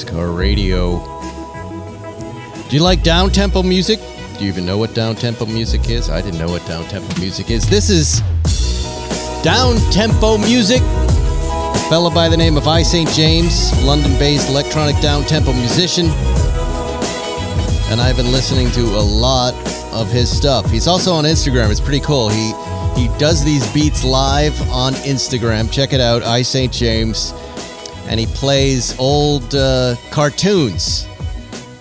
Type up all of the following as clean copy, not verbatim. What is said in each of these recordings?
Car Radio. Do you like down-tempo music? Do you even know what down-tempo music is? I didn't know what down-tempo music is. This is down-tempo music. A fella by the name of I. St. James, London-based electronic down-tempo musician. And I've been listening to a lot of his stuff. He's also on Instagram. It's pretty cool. He does these beats live on Instagram. Check it out, I. St. James. And he plays old cartoons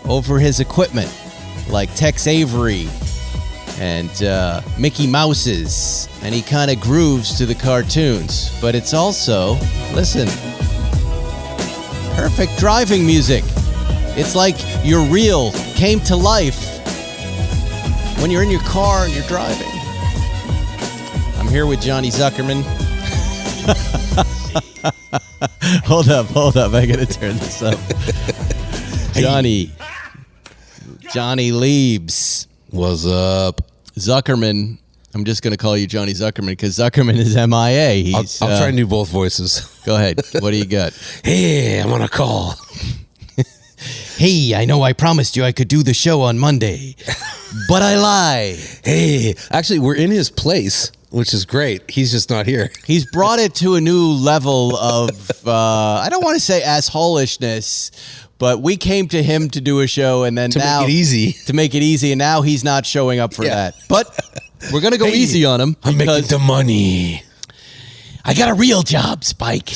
over his equipment, like Tex Avery and Mickey Mouse's. And he kind of grooves to the cartoons. But it's also, listen, perfect driving music. It's like your reel came to life when you're in your car and you're driving. I'm here with Johnny Zuckerman. Hold up. I gotta turn this up. Johnny Leibs. What's up? Zuckerman. I'm just gonna call you Johnny Zuckerman because Zuckerman is MIA. I'll try and do both voices. Go ahead. What do you got? Hey, I'm on a call. Hey, I know I promised you I could do the show on Monday, but I lie. Hey, actually, we're in his place, which is great. He's just not here. He's brought it to a new level of, I don't want to say assholishness, but we came to him to do a show and then to make it easy, and now he's not showing up for that. But we're going to go easy on him. I'm making the money. I got a real job, Spike.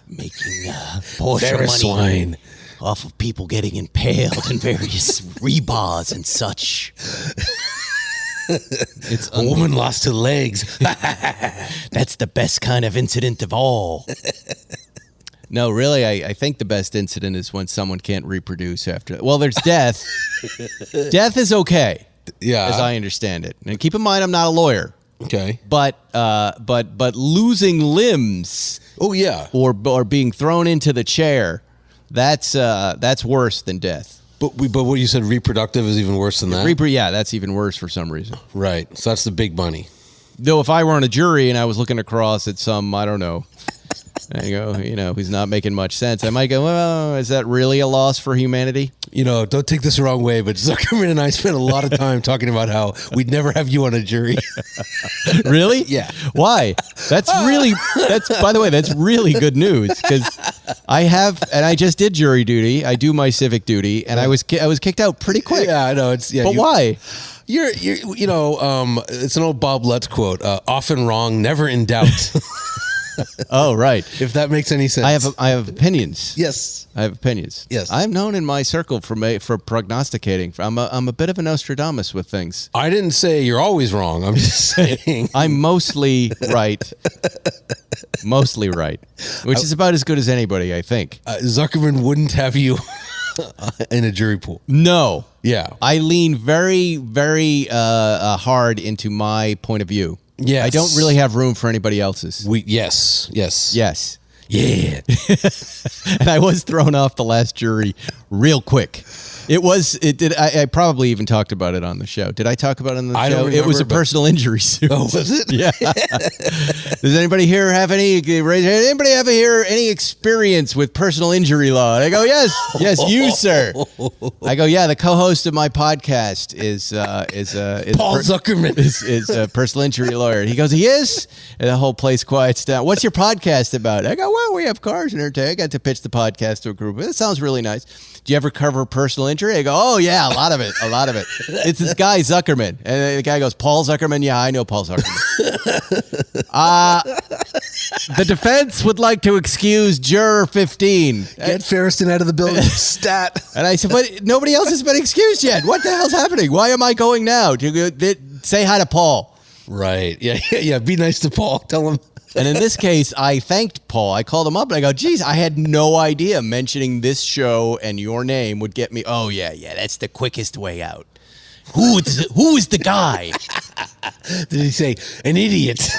Making Porsche money. Swine. Off of people getting impaled in various rebars and such. A woman lost her legs. That's the best kind of incident of all. No, really, I think the best incident is when someone can't reproduce after. Well, there's death. Death is okay, as I understand it. And keep in mind, I'm not a lawyer. Okay. But losing limbs. Oh yeah. Or being thrown into the chair. That's worse than death. But what you said, reproductive is even worse than that? That's even worse for some reason. Right. So that's the big money. Though if I were on a jury and I was looking across at some, I don't know, who's not making much sense, I might go, well, is that really a loss for humanity? Don't take this the wrong way, but Zuckerman and I spent a lot of time talking about how we'd never have you on a jury. Really? Yeah. Why? By the way, that's really good news because I just did jury duty. I do my civic duty, and I was kicked out pretty quick. Yeah, I know. But why? It's an old Bob Lutz quote, often wrong, never in doubt. Oh, right. If that makes any sense. I have opinions. Yes. I have opinions. Yes. I'm known in my circle for prognosticating. I'm a bit of a Nostradamus with things. I didn't say you're always wrong. I'm just saying. I'm mostly right. Which is about as good as anybody, I think. Zuckerman wouldn't have you in a jury pool. No. Yeah. I lean very, very hard into my point of view. Yes. I don't really have room for anybody else's. Yes. Yeah. And I was thrown off the last jury real quick. I probably even talked about it on the show. Did I talk about it on the show? Don't remember, it was a personal injury suit. Oh, was it? Yeah. Does anybody here have any experience with personal injury law? And I go, yes, you, sir. I go, yeah, the co-host of my podcast is Paul Zuckerman is a personal injury lawyer. He goes, he is? And the whole place quiets down. What's your podcast about? I go, well, we have cars in our day. I got to pitch the podcast to a group. It sounds really nice. Do you ever cover personal injury? I go, oh, yeah, a lot of it. It's this guy, Zuckerman. And the guy goes, Paul Zuckerman? Yeah, I know Paul Zuckerman. The defense would like to excuse Juror 15. Get Ferriston out of the building. Stat. And I said, but nobody else has been excused yet. What the hell's happening? Why am I going now? Say hi to Paul. Right. Yeah. Be nice to Paul. Tell him. And in this case, I thanked Paul. I called him up and I go, geez, I had no idea mentioning this show and your name would get me. Oh, yeah, that's the quickest way out. Who is the guy? Did he say, an idiot?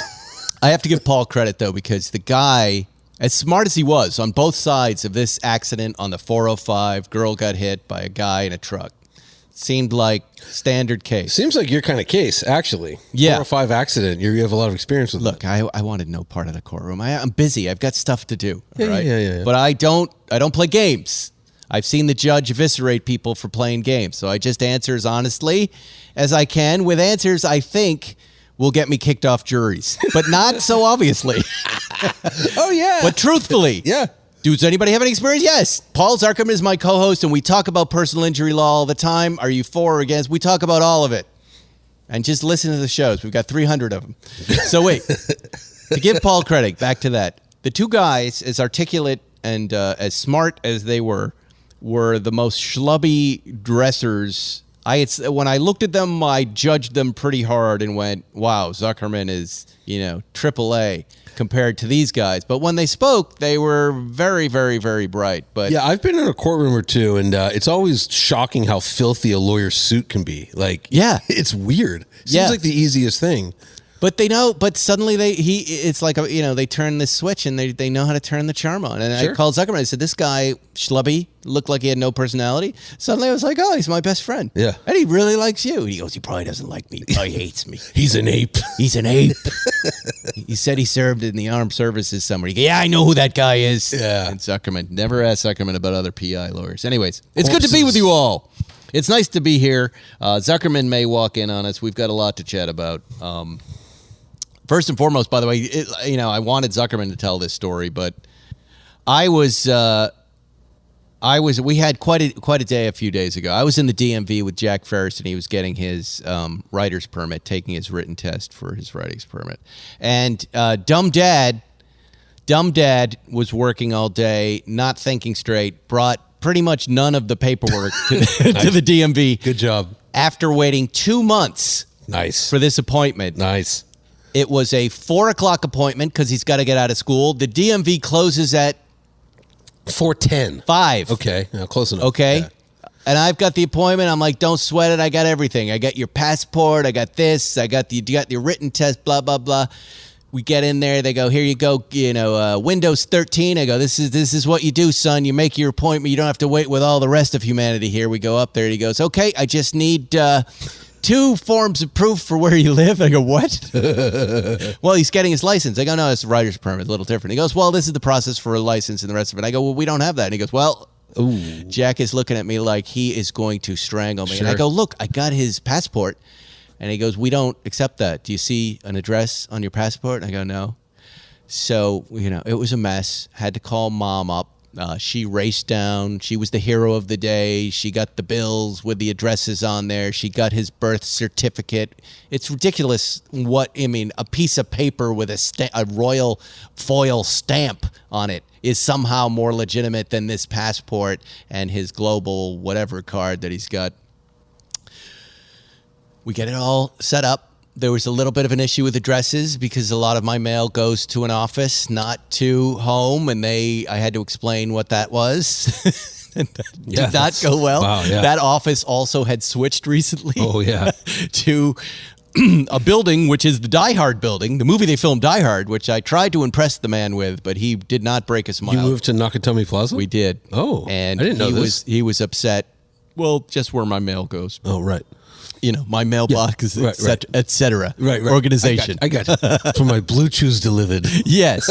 I have to give Paul credit, though, because the guy, as smart as he was on both sides of this accident on the 405, girl got hit by a guy in a truck. Seemed like standard case. Seems like your kind of case, actually. Yeah. 405 accident. You have a lot of experience with Look, I wanted no part of the courtroom. I'm busy. I've got stuff to do. Yeah, right? yeah. But I don't play games. I've seen the judge eviscerate people for playing games. So I just answer as honestly as I can with answers I think will get me kicked off juries. But not so obviously. Oh, yeah. But truthfully. Yeah. Does anybody have any experience? Yes. Paul Zuckerman is my co-host, and we talk about personal injury law all the time. Are you for or against? We talk about all of it. And just listen to the shows. We've got 300 of them. So wait, to give Paul credit, back to that. The two guys, as articulate and as smart as they were the most schlubby dressers. When I looked at them, I judged them pretty hard and went, wow, Zuckerman is, AAA compared to these guys. But when they spoke, they were very, very, very bright. But yeah, I've been in a courtroom or two, and it's always shocking how filthy a lawyer's suit can be. Like, yeah, it's weird. Seems like the easiest thing. But they know. But suddenly it's like they turn this switch and they know how to turn the charm on. And Sure. I called Zuckerman. I said, "This guy schlubby looked like he had no personality." Suddenly I was like, "Oh, he's my best friend." Yeah, and he really likes you. He goes, "He probably doesn't like me. He probably hates me. He's an ape. He's an ape." He said he served in the armed services somewhere. He goes, "Yeah, I know who that guy is." Yeah. And Zuckerman never asked Zuckerman about other PI lawyers. Anyways, it's good to be with you all. It's nice to be here. Zuckerman may walk in on us. We've got a lot to chat about. First and foremost, by the way, I wanted Zuckerman to tell this story, but we had quite a day a few days ago. I was in the DMV with Jack Ferris, and he was getting his writer's permit, taking his written test for his writing's permit. And Dumb Dad was working all day, not thinking straight, brought pretty much none of the paperwork to the DMV. Good job. After waiting 2 months for this appointment. Nice. It was a 4:00 appointment because he's got to get out of school. The DMV closes at 4:10. 5. Okay, close enough. Okay. Yeah. And I've got the appointment. I'm like, don't sweat it. I got everything. I got your passport. I got this. You got the written test, blah, blah, blah. We get in there. They go, here you go, Windows 13. I go, this is what you do, son. You make your appointment. You don't have to wait with all the rest of humanity here. We go up there. And he goes, okay, I just need 2 forms of proof for where you live. I go, what? Well, he's getting his license. I go, no, it's a writer's permit, a little different. He goes, well, this is the process for a license and the rest of it. I go, well, we don't have that. And he goes, well, ooh. Jack is looking at me like he is going to strangle me. Sure. And I go, look, I got his passport. And he goes, we don't accept that. Do you see an address on your passport? And I go, no. So, it was a mess. Had to call Mom up. She raced down. She was the hero of the day. She got the bills with the addresses on there. She got his birth certificate. It's ridiculous a piece of paper with a royal foil stamp on it is somehow more legitimate than this passport and his global whatever card that he's got. We get it all set up. There was a little bit of an issue with addresses because a lot of my mail goes to an office, not to home, and I had to explain what that was. And that did not go well. Wow, yeah. That office also had switched recently. Oh, yeah. To a building, which is the Die Hard building, the movie they filmed Die Hard, which I tried to impress the man with, but he did not break a smile. You moved to Nakatomi Plaza? We did. Oh, and I didn't know this. He was upset. Well, just where my mail goes. Oh, right. My mailbox, et cetera. Right. Organization. I got you. For my blue chews delivered. Yes.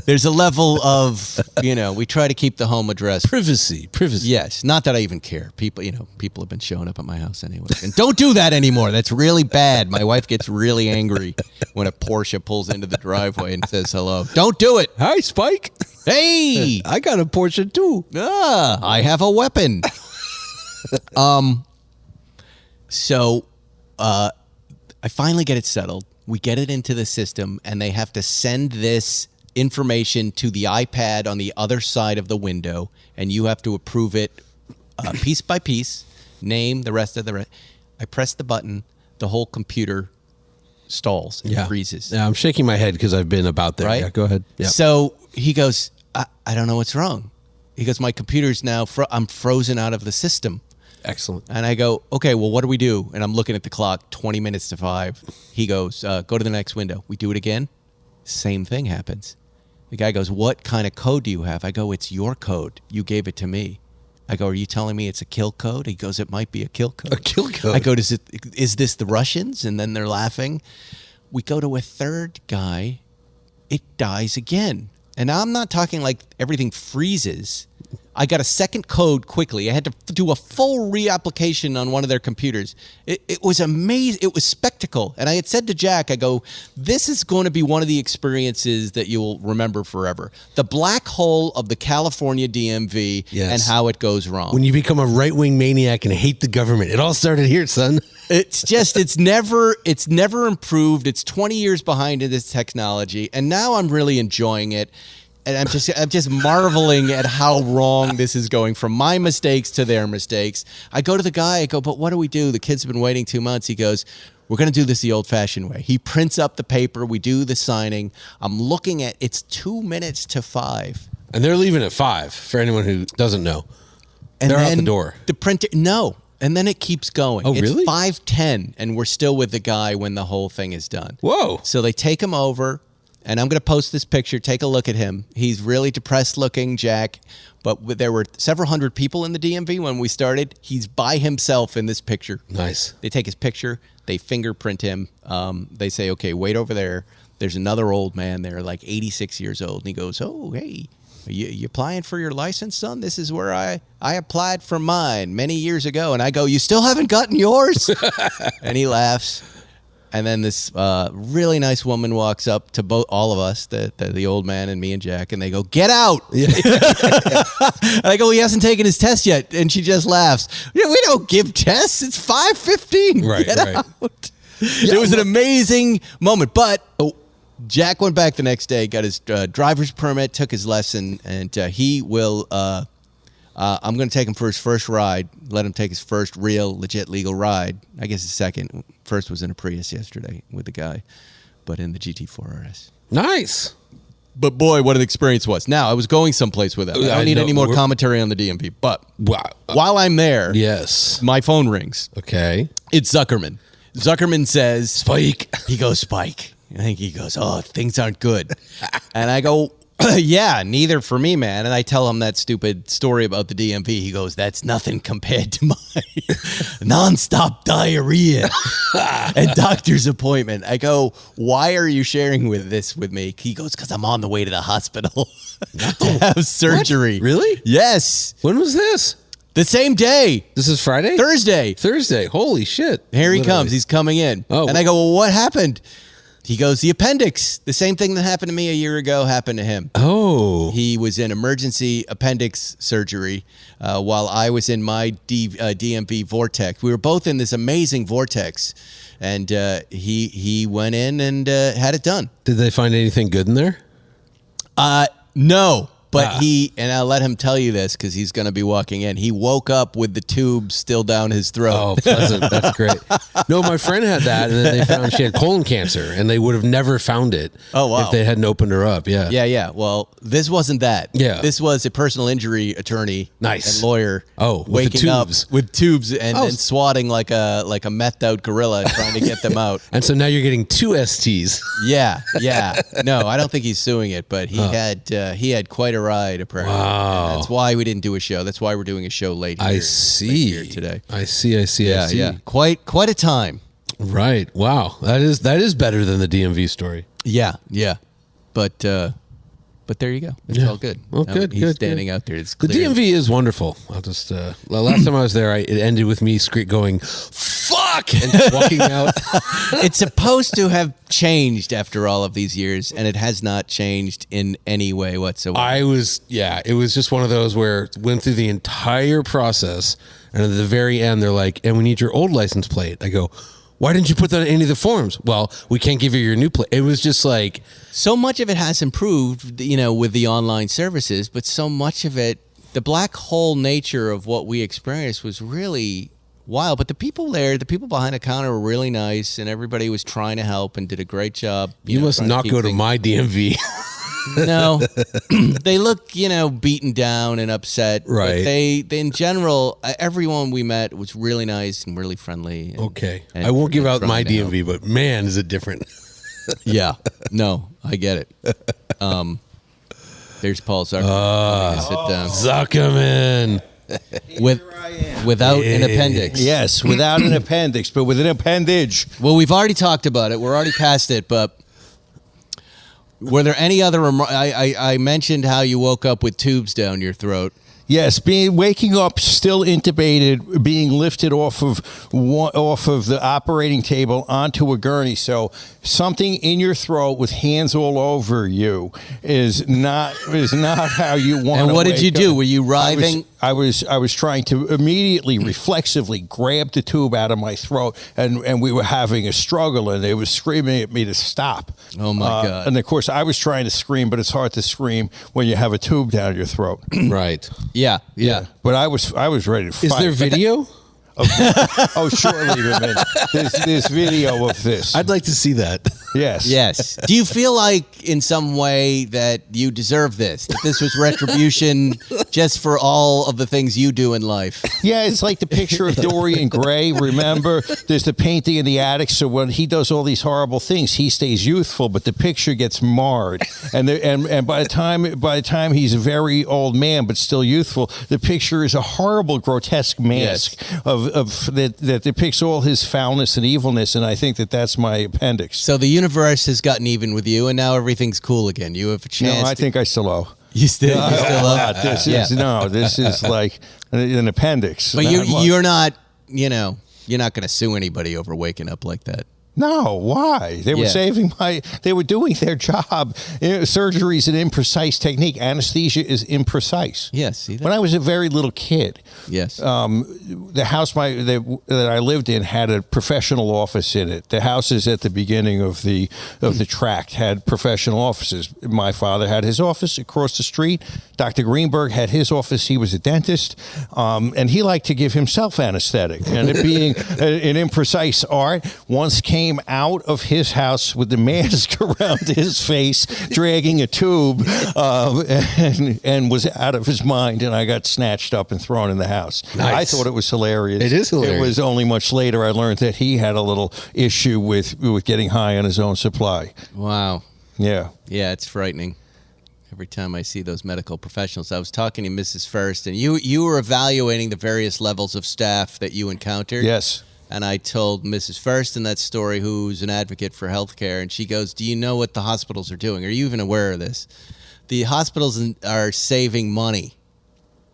There's a level of, we try to keep the home address. Privacy. Yes. Not that I even care. People have been showing up at my house anyway. And don't do that anymore. That's really bad. My wife gets really angry when a Porsche pulls into the driveway and says hello. Don't do it. Hi, Spike. Hey. I got a Porsche too. I have a weapon. So I finally get it settled. We get it into the system, and they have to send this information to the iPad on the other side of the window, and you have to approve it piece by piece, name, the rest of the I press the button, the whole computer stalls and freezes. Yeah, I'm shaking my head because I've been about there. Right? Yeah, go ahead. Yeah. So he goes, I don't know what's wrong. He goes, my computer's now, I'm frozen out of the system. Excellent. And I go, okay, well, what do we do? And I'm looking at the clock, 20 minutes to 5. He goes, go to the next window. We do it again. Same thing happens. The guy goes, what kind of code do you have? I go, it's your code. You gave it to me. I go, are you telling me it's a kill code? He goes, it might be a kill code. A kill code? I go, is this the Russians? And then they're laughing. We go to a third guy. It dies again. And I'm not talking like everything freezes. I got a second code quickly. I had to do a full reapplication on one of their computers. It was amazing. It was spectacle. And I had said to Jack, I go, this is going to be one of the experiences that you'll remember forever. The black hole of the California DMV and how it goes wrong. When you become a right-wing maniac and hate the government. It all started here, son. It's never improved. It's 20 years behind in this technology. And now I'm really enjoying it. And I'm just marveling at how wrong this is going, from my mistakes to their mistakes. I go to the guy, I go, but what do we do? The kids have been waiting 2 months. He goes, we're going to do this the old-fashioned way. He prints up the paper. We do the signing. I'm looking at, it's 2 minutes to 5. And they're leaving at 5, for anyone who doesn't know. And they're then out the door. The printer, no. And then it keeps going. Oh, really? It's 5:10, and we're still with the guy when the whole thing is done. Whoa. So they take him over. And I'm going to post this picture. Take a look at him. He's really depressed looking, Jack. But there were several hundred people in the DMV when we started. He's by himself in this picture. Nice. They take his picture. They fingerprint him. They say, okay, wait over there. There's another old man there, like 86 years old. And he goes, oh, hey, you applying for your license, son? This is where I applied for mine many years ago. And I go, you still haven't gotten yours? And he laughs. And then this really nice woman walks up to all of us, the old man and me and Jack, and they go, get out. Yeah. And I go, he hasn't taken his test yet. And she just laughs. Yeah, we don't give tests. It's 5:15. Right, get right. out. It was an amazing moment. But Jack went back the next day, got his driver's permit, took his lesson, and he will... I'm going to take him for his first ride, let him take his first real, legit, legal ride. I guess his second. First was in a Prius yesterday with the guy, but in the GT4 RS. Nice. But boy, what an experience was. Now, I was going someplace with it. I don't need any more commentary on the DMV, but while I'm there, yes, my phone rings. Okay. It's Zuckerman. Zuckerman says... Spike. He goes, Spike. I think he goes, oh, things aren't good. And I go... yeah, neither for me, man. And I tell him that stupid story about the DMV. He goes, that's nothing compared to my nonstop diarrhea and doctor's appointment. I go, why are you sharing this with me? He goes, because I'm on the way to the hospital to have surgery. What? Really? Yes. When was this? The same day. This is Friday? Thursday. Holy shit. Here he comes. He's coming in. Oh. And I go, well, what happened? He goes, the appendix. The same thing that happened to me a year ago happened to him. Oh. He was in emergency appendix surgery while I was in my DMV vortex. We were both in this amazing vortex. And he went in and had it done. Did they find anything good in there? No. But and I'll let him tell you this because he's going to be walking in. He woke up with the tube still down his throat. Oh, pleasant. That's great. No, my friend had that, and then they found she had colon cancer, and they would have never found it if they hadn't opened her up. Yeah. Yeah. Well, this wasn't that. Yeah. This was a personal injury attorney and lawyer waking up with tubes and swatting like a methed out gorilla trying to get them out. And so now you're getting 2 STs. Yeah. No, I don't think he's suing it, but he had quite a ride apparently. Wow. And that's why we didn't do a show. That's why we're doing a show late here. I see. Late here today. I see. Yeah. Quite a time. Right. Wow. That is better than the DMV story. Yeah. But there you go. It's all good. Well, good. He's standing out there. It's the clear. DMV is wonderful. I'll just last time I was there, it ended with me going, "Fuck!" and walking out. It's supposed to have changed after all of these years, and it has not changed in any way whatsoever. It was just one of those where it went through the entire process, and at the very end, they're like, "And we need your old license plate." I go, why didn't you put that in any of the forms? Well, we can't give you your new plate. It was just like... So much of it has improved, with the online services, but so much of it, the black hole nature of what we experienced was really wild. But the people behind the counter were really nice, and everybody was trying to help and did a great job. You must not go to my DMV. No, they look, beaten down and upset. Right. But they in general, everyone we met was really nice and really friendly. Okay. I won't give out my DMV, but man, is it different. Yeah. No, I get it. There's Paul Zuckerman. Sit down. Zuckerman. Without an appendix. Yes, without an appendix, but with an appendage. Well, we've already talked about it. We're already past it, but were there any other I mentioned how you woke up with tubes down your throat. Yes, waking up still intubated, being lifted off of the operating table onto a gurney. So something in your throat with hands all over you is not how you want. And to what did you do? up. Were you writhing? I was trying to immediately, reflexively grab the tube out of my throat, and we were having a struggle, and they were screaming at me to stop. Oh my God! And of course, I was trying to scream, but it's hard to scream when you have a tube down your throat. Right. Yeah. But I was ready to fight. Is there video? Oh, surely, there's video of this. I'd like to see that. Yes. Yes. Do you feel like in some way that you deserve this? That this was retribution just for all of the things you do in life? Yeah, it's like the picture of Dorian Gray. Remember, there's the painting in the attic. So when he does all these horrible things, he stays youthful, but the picture gets marred. And by the time he's a very old man, but still youthful, the picture is a horrible, grotesque mask of that depicts all his foulness and evilness. And I think that's my appendix. So the universe has gotten even with you, and now everything's cool again. You have a chance. No, I think I still owe. You still owe. This is like an appendix. But you're not, you're not going to sue anybody over waking up like that. No, why? They were they were doing their job. Surgery is an imprecise technique. Anesthesia is imprecise. Yes. See that? When I was a very little kid, yes, the house that I lived in had a professional office in it. The houses at the beginning of the tract had professional offices. My father had his office across the street. Dr. Greenberg had his office. He was a dentist, and he liked to give himself anesthetic. And it being an imprecise art, once came out of his house with the mask around his face, dragging a tube, and was out of his mind, and I got snatched up and thrown in the house. Nice. I thought it was hilarious. It is hilarious. It was only much later I learned that he had a little issue with getting high on his own supply. Wow. Yeah. Yeah, it's frightening. Every time I see those medical professionals. I was talking to Mrs. First, and you were evaluating the various levels of staff that you encountered. Yes. And I told Mrs. First in that story, who's an advocate for healthcare, and she goes, do you know what the hospitals are doing? Are you even aware of this? The hospitals are saving money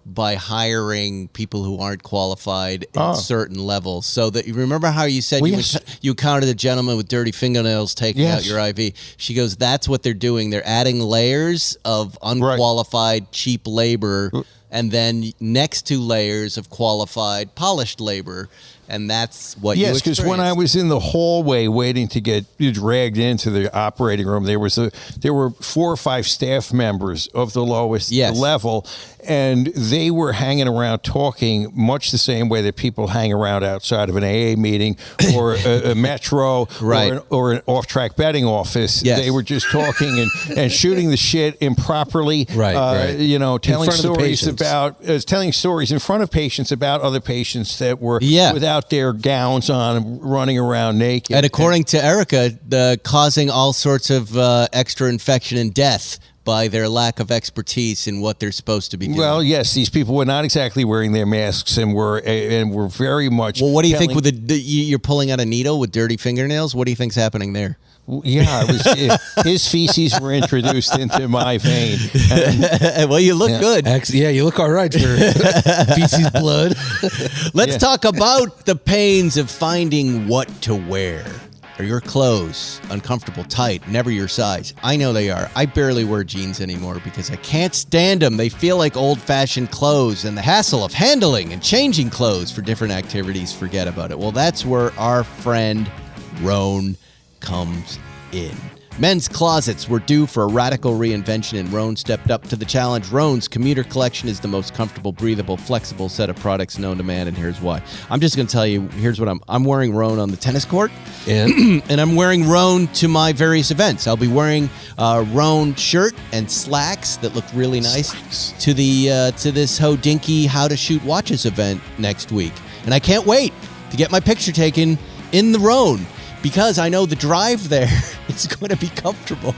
by hiring people who aren't qualified at certain levels. So that you remember how you said you encountered a gentleman with dirty fingernails taking out your IV. She goes, that's what they're doing. They're adding layers of unqualified, cheap labor, and then next to layers of qualified, polished labor. And that's what you experienced. Yes, because when I was in the hallway waiting to get dragged into the operating room, there were 4 or 5 staff members of the lowest level, and they were hanging around talking much the same way that people hang around outside of an AA meeting or a metro or an off-track betting office. Yes. They were just talking and shooting the shit improperly, telling stories in front of patients about other patients that were without their gowns on and running around naked. And according to Erica, causing all sorts of extra infection and death by their lack of expertise in what they're supposed to be doing. Well, yes, these people were not exactly wearing their masks and were very much... Well, what do you think with you're pulling out a needle with dirty fingernails? What do you think's happening there? Yeah, his feces were introduced into my vein. Well, you look good. You look all right for feces blood. Let's talk about the pains of finding what to wear. Are your clothes uncomfortable, tight, never your size? I know they are. I barely wear jeans anymore because I can't stand them. They feel like old-fashioned clothes, and the hassle of handling and changing clothes for different activities, forget about it. Well, that's where our friend Roan comes in. Men's closets were due for a radical reinvention, and Roan stepped up to the challenge. Roan's commuter collection is the most comfortable, breathable, flexible set of products known to man, and here's why. I'm just going to tell you, here's what I'm wearing Roan on the tennis court, and I'm wearing Roan to my various events. I'll be wearing a Roan shirt and slacks that look really nice to this Hodinky How to Shoot Watches event next week. And I can't wait to get my picture taken in the Roan, because I know the drive there is going to be comfortable.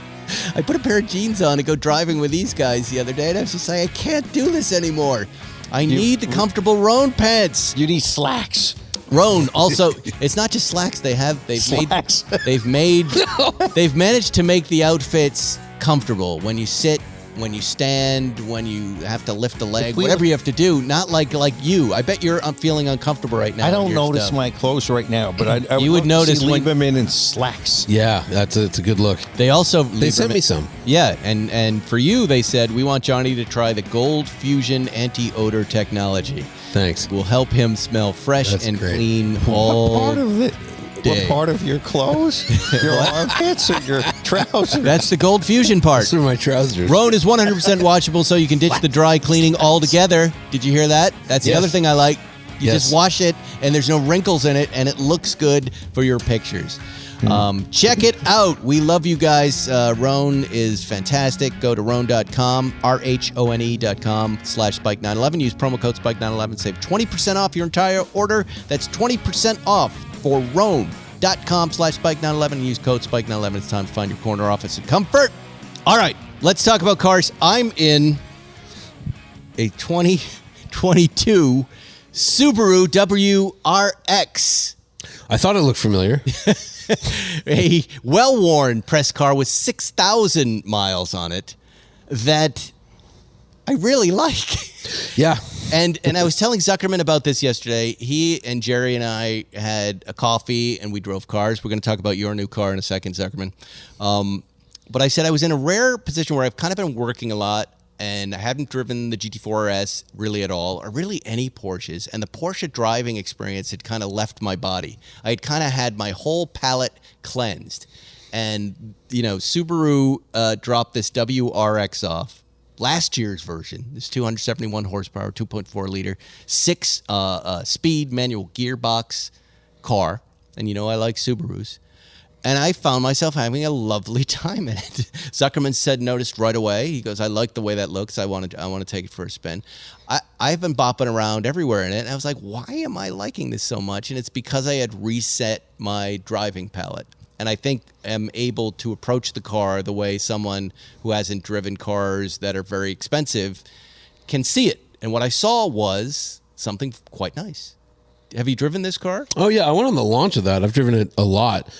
I put a pair of jeans on to go driving with these guys the other day, and I was just like, I can't do this anymore. I need the comfortable Roan pants. You need slacks. Roan also, it's not just slacks. They've Slacks. they've managed to make the outfits comfortable when you sit, when you stand, when you have to lift a leg, whatever you have to do. Not like you. I bet you're feeling uncomfortable right now. I don't notice my clothes right now, but I you would notice when leave them in slacks. Yeah, it's a good look. They also sent me some. Yeah, and for you, they said we want Johnny to try the Gold Fusion anti-odor technology. Thanks. Will help him smell fresh and great. clean all What part of it? day. What part of your clothes? Your armpits or your trousers? That's the Gold Fusion part. Through my trousers. Roan is 100% washable, so you can ditch the dry cleaning altogether. Did you hear that? That's the Yes. other thing I like. You Yes. just wash it, and there's no wrinkles in it, and it looks good for your pictures. Check it out. We love you guys. Roan is fantastic. Go to Roan.com, RHONE.com/Spike911. Use promo code Spike911. Save 20% off your entire order. That's 20% off for Roan.com/Spike911 and use code Spike911. It's time to find your corner office in comfort. All right, let's talk about cars. I'm in a 2022 Subaru WRX. I thought it looked familiar. A well-worn press car with 6,000 miles on it that I really like. Yeah. And I was telling Zuckerman about this yesterday. He and Jerry and I had a coffee and we drove cars. We're going to talk about your new car in a second, Zuckerman. But I said I was in a rare position where I've kind of been working a lot and I haven't driven the GT4 RS really at all, or really any Porsches. And the Porsche driving experience had kind of left my body. I had kind of had my whole palate cleansed. And, Subaru dropped this WRX off. Last year's version, this 271 horsepower, 2.4 liter, 6-speed manual gearbox car. And I like Subarus. And I found myself having a lovely time in it. Zuckerman noticed right away. He goes, I like the way that looks. I want to take it for a spin. I've been bopping around everywhere in it. And I was like, why am I liking this so much? And it's because I had reset my driving palette. And I think I'm able to approach the car the way someone who hasn't driven cars that are very expensive can see it. And what I saw was something quite nice. Have you driven this car? Oh, yeah. I went on the launch of that. I've driven it a lot.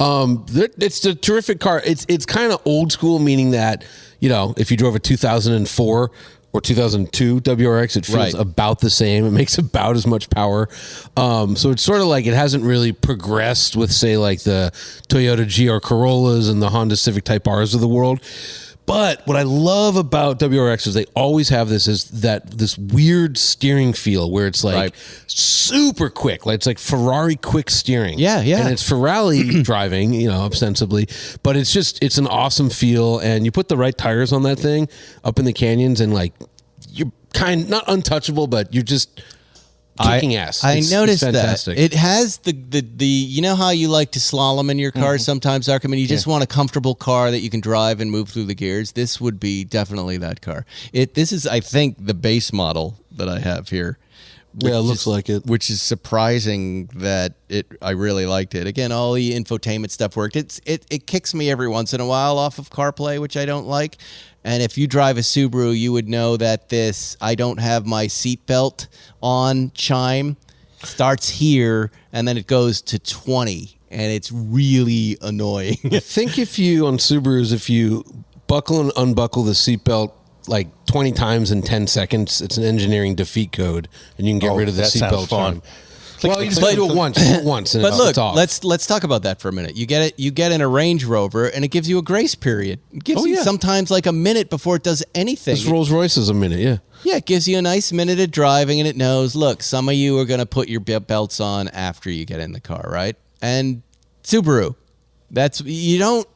It's a terrific car. It's kind of old school, meaning that, if you drove a 2004 or 2002 WRX, it feels about the same. It makes about as much power. So it's sort of like it hasn't really progressed with, say, like the Toyota GR Corollas and the Honda Civic Type Rs of the world. But what I love about WRX is they always have this weird steering feel where it's like super quick. Like it's like Ferrari quick steering. Yeah. And it's for rally driving, ostensibly. But it's an awesome feel. And you put the right tires on that thing up in the canyons and like you're not untouchable, but you're just kicking ass. I noticed that. It has the how you like to slalom in your car sometimes, Zuckerman? You just want a comfortable car that you can drive and move through the gears. This would be definitely that car. This is, I think, the base model that I have here. Yeah, it looks like it. Which is surprising that I really liked it. Again, all the infotainment stuff worked. It kicks me every once in a while off of CarPlay, which I don't like. And if you drive a Subaru, you would know that this I don't have my seatbelt on chime starts here and then it goes to 20. And it's really annoying. I think if you buckle and unbuckle the seatbelt like 20 times in 10 seconds, it's an engineering defeat code, and you can get rid of the seatbelt chime. Well, you just do it once, and but look, it's off. let's talk about that for a minute. You get in a Range Rover, and it gives you a grace period. It gives you sometimes like a minute before it does anything. This Rolls Royce is a minute, yeah. Yeah, it gives you a nice minute of driving, and it knows, look, some of you are going to put your belts on after you get in the car, right? And Subaru, you don't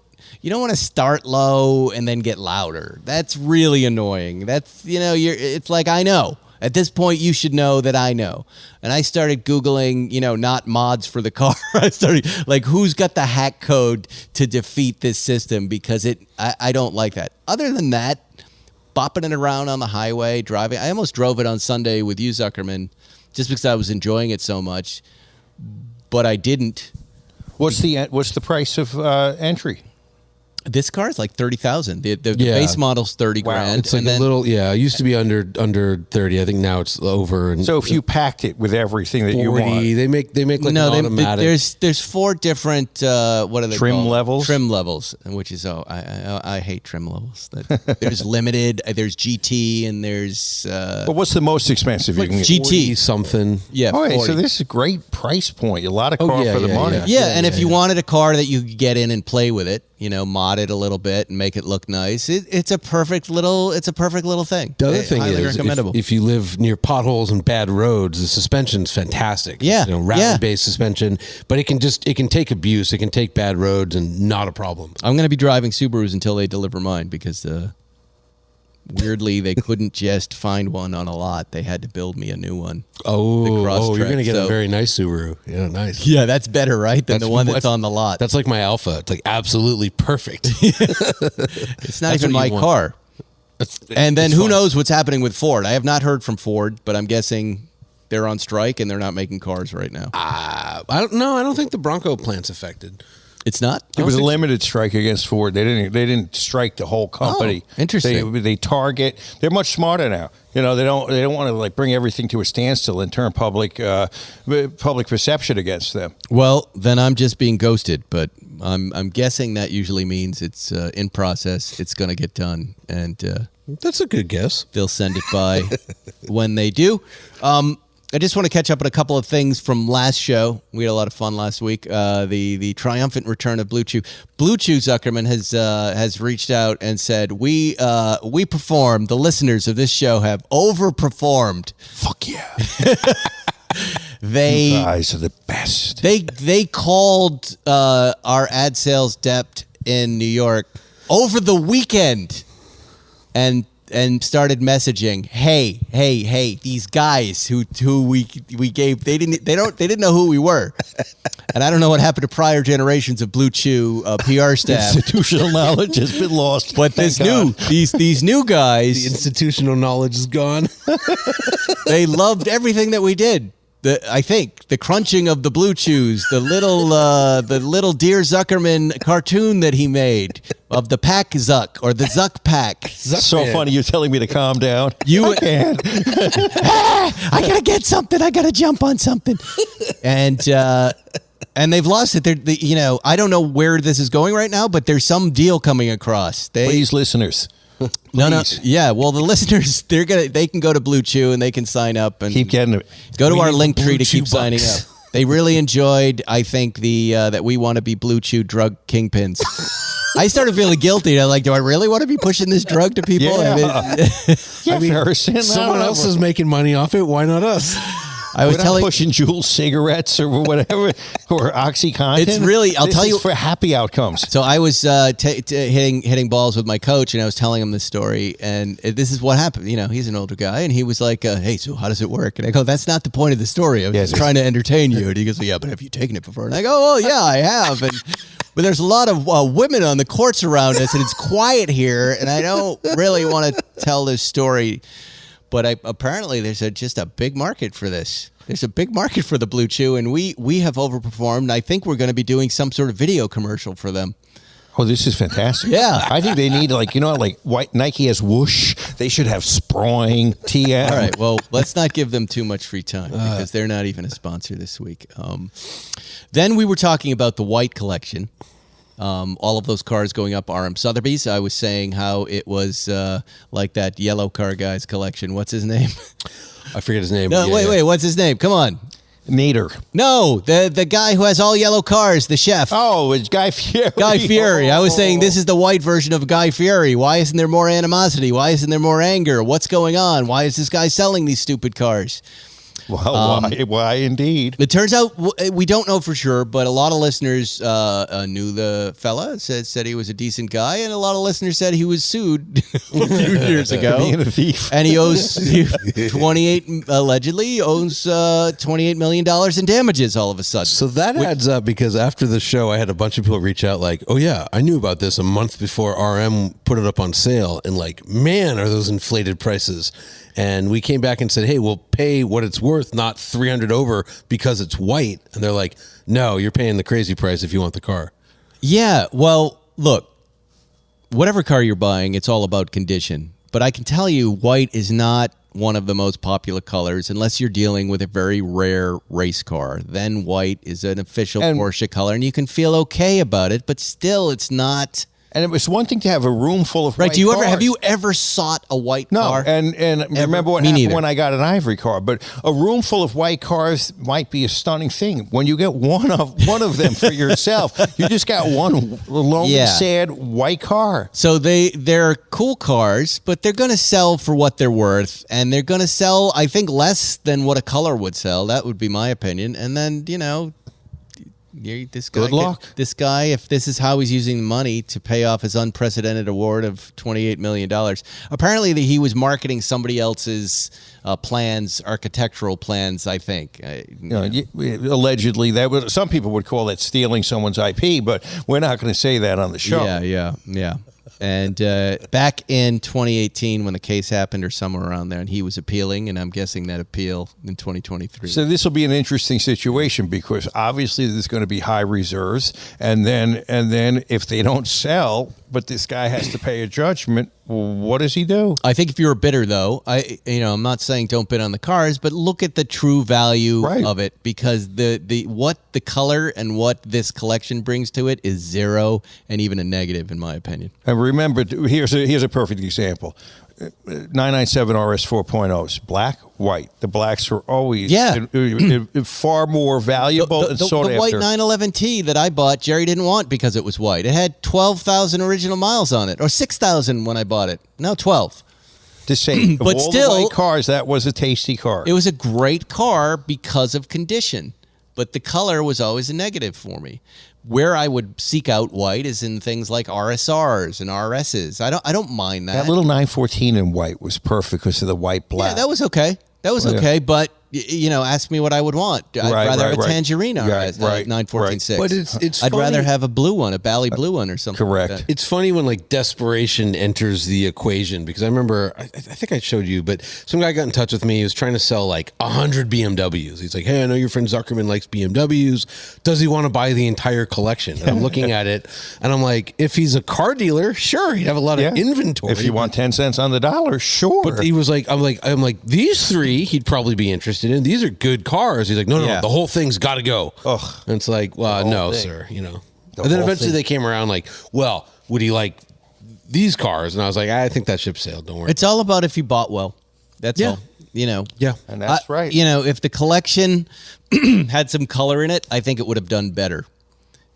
want to start low and then get louder. That's really annoying. It's like, I know. At this point, you should know that I know. And I started Googling, not mods for the car. I started, who's got the hack code to defeat this system? Because I don't like that. Other than that, bopping it around on the highway, driving. I almost drove it on Sunday with you, Zuckerman, just because I was enjoying it so much. But I didn't. What's the price of entry? This car is like 30,000. The Yeah. base model's 30 grand. It's like and a then, little, it used to be under 30. I think now it's over. And So if you packed it with everything that 40, you want, they make like an automatic. there's 4 different what are they Trim called? levels? Trim levels, which is I hate trim levels. There's limited, there's GT, and there's but what's the most expensive you can get? GT. something. Yeah, All right, 40. so this is a great price point. A lot of car yeah, for the yeah, money. yeah. Yeah, and if you wanted a car that you could get in and play with it, mod it a little bit and make it look nice, it's a perfect little thing. The other thing Highly is, recommendable. if you live near potholes and bad roads, the suspension's fantastic. Yeah, rally-based suspension, but it can take abuse. It can take bad roads and not a problem. I'm going to be driving Subarus until they deliver mine because weirdly they couldn't just find one on a lot. They had to build me a new one. You're going to get a so- very nice Subaru. Yeah, nice. Yeah, that's better, right, than the one that's on the lot. That's like my Alpha. It's like absolutely perfect. It's not That's even what my you want. car. And then it's who fun. knows what's happening with Ford? I have not heard from Ford, but I'm guessing they're on strike and they're not making cars right now. I don't know. I don't think the Bronco plant's affected. It's not? It was a limited strike against Ford. They didn't strike the whole company. Oh, interesting. They target. They're much smarter now. They don't want to like bring everything to a standstill and turn public perception against them. Well, then I'm just being ghosted, but I'm guessing that usually means it's in process. It's going to get done, and That's a good guess. they'll send it by when they do. I just want to catch up on a couple of things from last show. We had a lot of fun last week. The triumphant return of Blue Chew. Blue Chew Zuckerman has reached out and said we performed. The listeners of this show have overperformed. Fuck yeah! They You guys are the best. They called our ad sales depth in New York over the weekend and started messaging, hey, these guys who we gave they didn't know who we were. And I don't know what happened to prior generations of Blue Chew PR staff. Institutional knowledge has been lost. But these new guys, The institutional knowledge is gone. they loved everything that we did. I think the crunching of the Blue Chews, the little Dear Zuckerman cartoon that he made of the Pack Zuck or the Zuck Pack. So funny. You're telling me to calm down. You can't. I gotta get something. I gotta jump on something. And they've lost it. I don't know where this is going right now, but there's some deal coming across. Please, listeners. No. Please. Yeah. Well, the listeners, they can go to Blue Chew and they can sign up and Keep getting it. go to We our need link the tree Blue to keep Chew signing bucks. up. They really enjoyed, I think, that we want to be Blue Chew drug kingpins. I started feeling guilty. I'm like, do I really want to be pushing this drug to people? Yeah. Harrison, Someone else is making money off it. Why not us? I was We're not telling pushing Juul cigarettes or whatever or OxyContin. It's really- I'll This tell is you- for happy outcomes. So I was hitting balls with my coach, and I was telling him this story, and this is what happened. He's an older guy, and he was like, "Hey, so how does it work?" And I go, "That's not the point of the story. I was Yeah, just it is. trying to entertain you." And he goes, "Yeah, but have you taken it before?" And I go, "Oh, yeah, I have." But there's a lot of women on the courts around us, and it's quiet here, and I don't really want to tell this story. But apparently there's just a big market for this. There's a big market for the Blue Chew, and we have overperformed. I think we're going to be doing some sort of video commercial for them. Oh, this is fantastic. Yeah. I think they need like white Nike has whoosh. They should have Sproing, TM. All right, well, let's not give them too much free time because they're not even a sponsor this week. Then we were talking about the white collection. All of those cars going up RM Sotheby's. I was saying how it was like that yellow car guy's collection. What's his name? I forget his name. No, wait. What's his name? Come on. Nader. No, the guy who has all yellow cars, the chef. Oh, it's Guy Fieri. Guy Fieri. I was saying this is the white version of Guy Fieri. Why isn't there more animosity? Why isn't there more anger? What's going on? Why is this guy selling these stupid cars? Well, why indeed? It turns out we don't know for sure, but a lot of listeners knew the fella, said he was a decent guy, and a lot of listeners said he was sued a few years ago. Being a thief. And he owes allegedly owns $28 million in damages all of a sudden. So that adds up because after the show, I had a bunch of people reach out like, oh, yeah, I knew about this a month before RM put it up on sale. And like, man, are those inflated prices. And we came back and said, hey, we'll pay what it's worth, not 300 over because it's white. And they're like, no, you're paying the crazy price if you want the car. Yeah, well, look, whatever car you're buying, it's all about condition. But I can tell you, white is not one of the most popular colors unless you're dealing with a very rare race car. Then white is an official Porsche color, and you can feel okay about it, but still it's not. And it was one thing to have a room full of white cars. Have you ever sought a white car? No, and remember what happened when I got an ivory car. But a room full of white cars might be a stunning thing. When you get one of them for yourself, you just got one lonely, sad white car. So they're cool cars, but they're going to sell for what they're worth, and they're going to sell, I think, less than what a color would sell. That would be my opinion. And then, this guy, good luck. This guy, if this is how he's using the money to pay off his unprecedented award of $28 million, apparently he was marketing somebody else's plans, architectural plans, I think. Allegedly, some people would call that stealing someone's IP, but we're not going to say that on the show. Yeah. And back in 2018, when the case happened, or somewhere around there, and he was appealing, and I'm guessing that appeal in 2023. So this will be an interesting situation because obviously there's going to be high reserves, and then if they don't sell, but this guy has to pay a judgment, what does he do? I think if you're a bidder, though, I'm not saying don't bid on the cars, but look at the true value of it, because what the color and what this collection brings to it is zero and even a negative, in my opinion. And remember, here's a perfect example. 997 RS 4.0s, black, white. The blacks are always far more valuable and sought after. The white 911T that I bought, Jerry didn't want because it was white. It had 12,000 original miles on it, or 6,000 when I bought it. No, 12. To say, but of all still, the white cars, that was a tasty car. It was a great car because of condition, but the color was always a negative for me. Where I would seek out white is in things like RSRs and RSs. I don't mind that. That little 914 in white was perfect because of the white black. Yeah, that was okay. Okay, but ask me what I would want. I'd rather have a Tangerine RS, 914.6. But it's I'd funny. rather have a blue one, a Bally blue one or something. Correct. Like that. It's funny when desperation enters the equation, because I remember, I think I showed you, but some guy got in touch with me. He was trying to sell 100 BMWs. He's like, hey, I know your friend Zuckerman likes BMWs. Does he want to buy the entire collection? And I'm looking at it and I'm like, if he's a car dealer, sure, he'd have a lot of inventory. If you want 10 cents on the dollar, sure. But he was like, I'm like, these three he'd probably be interested in. These are good cars. He's like, no, the whole thing's got to go. Ugh. And it's like, well, no, thing. sir. And then eventually they came around well, would he like these cars? And I was like, I think that ship sailed. Don't worry. It's all about if you bought well. That's all. Yeah. And that's right. If the collection had some color in it, I think it would have done better.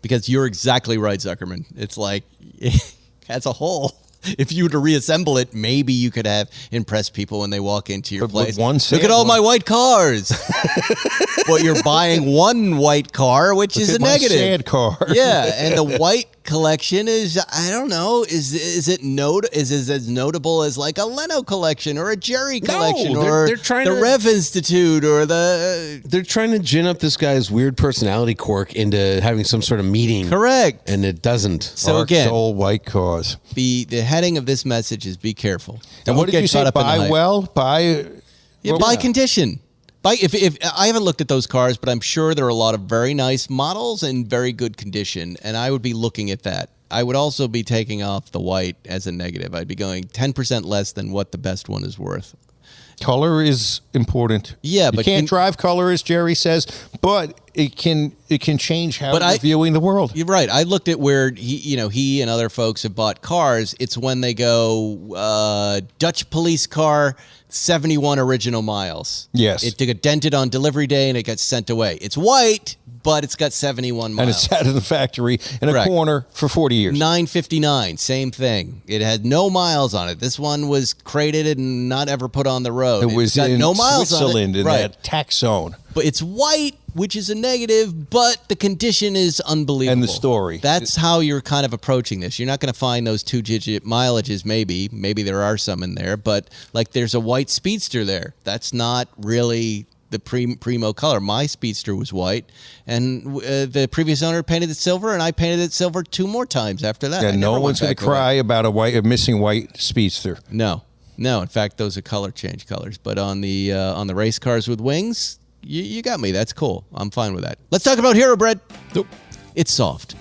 Because you're exactly right, Zuckerman. It's like, as a whole, if you were to reassemble it, maybe you could have impressed people when they walk into your place. Look at all my white cars. Well, you're buying one white car, which is a negative. Sad car. Yeah, and the white collection is, I don't know, is it as notable as a Leno collection or a Jerry collection or the Rev Institute or the... They're trying to gin up this guy's weird personality quirk into having some sort of meeting. Correct. And it doesn't. So again, all white cars. The heading of this message is be careful. And what did you say? Buy well? Buy condition. If I haven't looked at those cars, but I'm sure there are a lot of very nice models in very good condition, and I would be looking at that. I would also be taking off the white as a negative. I'd be going 10% less than what the best one is worth. Color is important. Yeah, you but can't drive color, as Jerry says, but it can change how you're viewing the world. You're right. I looked at where he and other folks have bought cars. It's when they go Dutch police car, 71 original miles. Yes. It got dented on delivery day and it got sent away. It's white, but it's got 71 miles. And it's out of the factory in a corner for 40 years. 959, same thing. It had no miles on it. This one was crated and not ever put on the road. It was in no miles Switzerland on it. in that tax zone. But it's white, which is a negative, but the condition is unbelievable. And the story. That's how you're kind of approaching this. You're not going to find those 2-digit mileages, maybe. Maybe there are some in there, but there's a white Speedster there. That's not really the primo color. My Speedster was white, and the previous owner painted it silver, and I painted it silver 2 more times after that. And no one's going to cry about a missing white Speedster. No. In fact, those are color change colors. But on the race cars with wings, you got me. That's cool. I'm fine with that. Let's talk about Hero Bread. Nope. It's soft.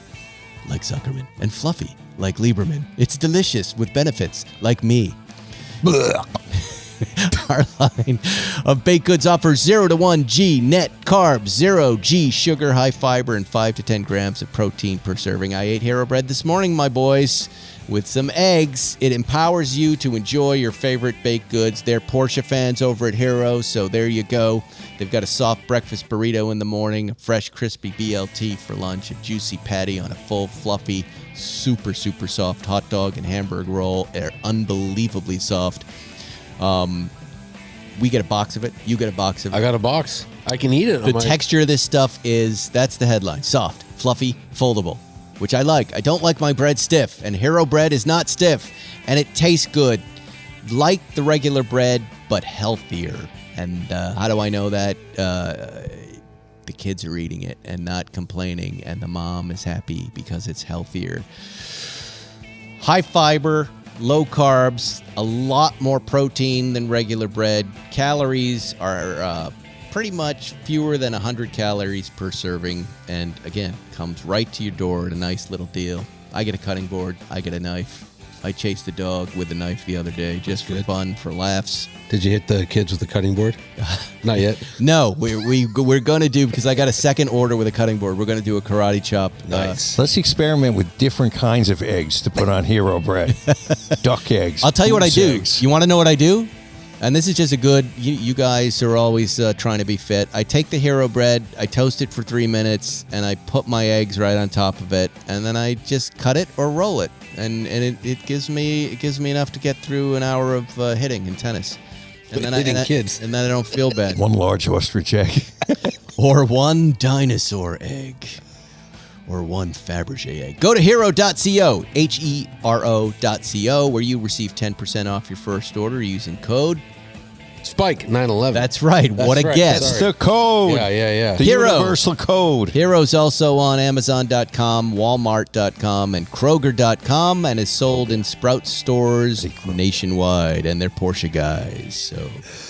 like Zuckerman, and fluffy like Lieberman. It's delicious with benefits like me. Our line of baked goods offers 0 to 1 G net carbs, 0 G sugar, high fiber, and 5 to 10 grams of protein per serving. I ate Hero bread this morning, my boys, with some eggs. It empowers you to enjoy your favorite baked goods. They're Porsche fans over at Hero, so there you go. They've got a soft breakfast burrito in the morning, a fresh, crispy BLT for lunch, a juicy patty on a full, fluffy, super, super soft hot dog and hamburger roll. They're unbelievably soft. We get a box of it. You get a box of it. I got a box. I can eat it. The texture of this stuff that's the headline. Soft, fluffy, foldable, which I like. I don't like my bread stiff, and Hero bread is not stiff, and it tastes good. Like the regular bread, but healthier. And how do I know that? The kids are eating it and not complaining, and the mom is happy because it's healthier. High fiber, low carbs, a lot more protein than regular bread. Calories are pretty much fewer than 100 calories per serving. And again, comes right to your door at a nice little deal. I get a cutting board. I get a knife. I chased the dog with a knife the other day just for fun, for laughs. Did you hit the kids with the cutting board? Not yet. No, we're going to do, because I got a second order with a cutting board. We're going to do a karate chop. Nice. Let's experiment with different kinds of eggs to put on Hero bread. Duck eggs. I'll tell you what I goose do. eggs. You want to know what I do? And this is just a good, you guys are always trying to be fit. I take the Hero bread, I toast it for 3 minutes, and I put my eggs right on top of it, and then I just cut it or roll it. And it gives me enough to get through an hour of hitting in tennis. And then kids. And then I don't feel bad. One large ostrich egg. Or one dinosaur egg. Or one Fabergé egg. Go to hero.co, hero.co, where you receive 10% off your first order using code Spike 911. That's right. What a right. guess. That's the code. Yeah. The Hero. universal code. Hero's also on Amazon.com, Walmart.com, and Kroger.com, and is sold in Sprout stores nationwide. And they're Porsche guys, so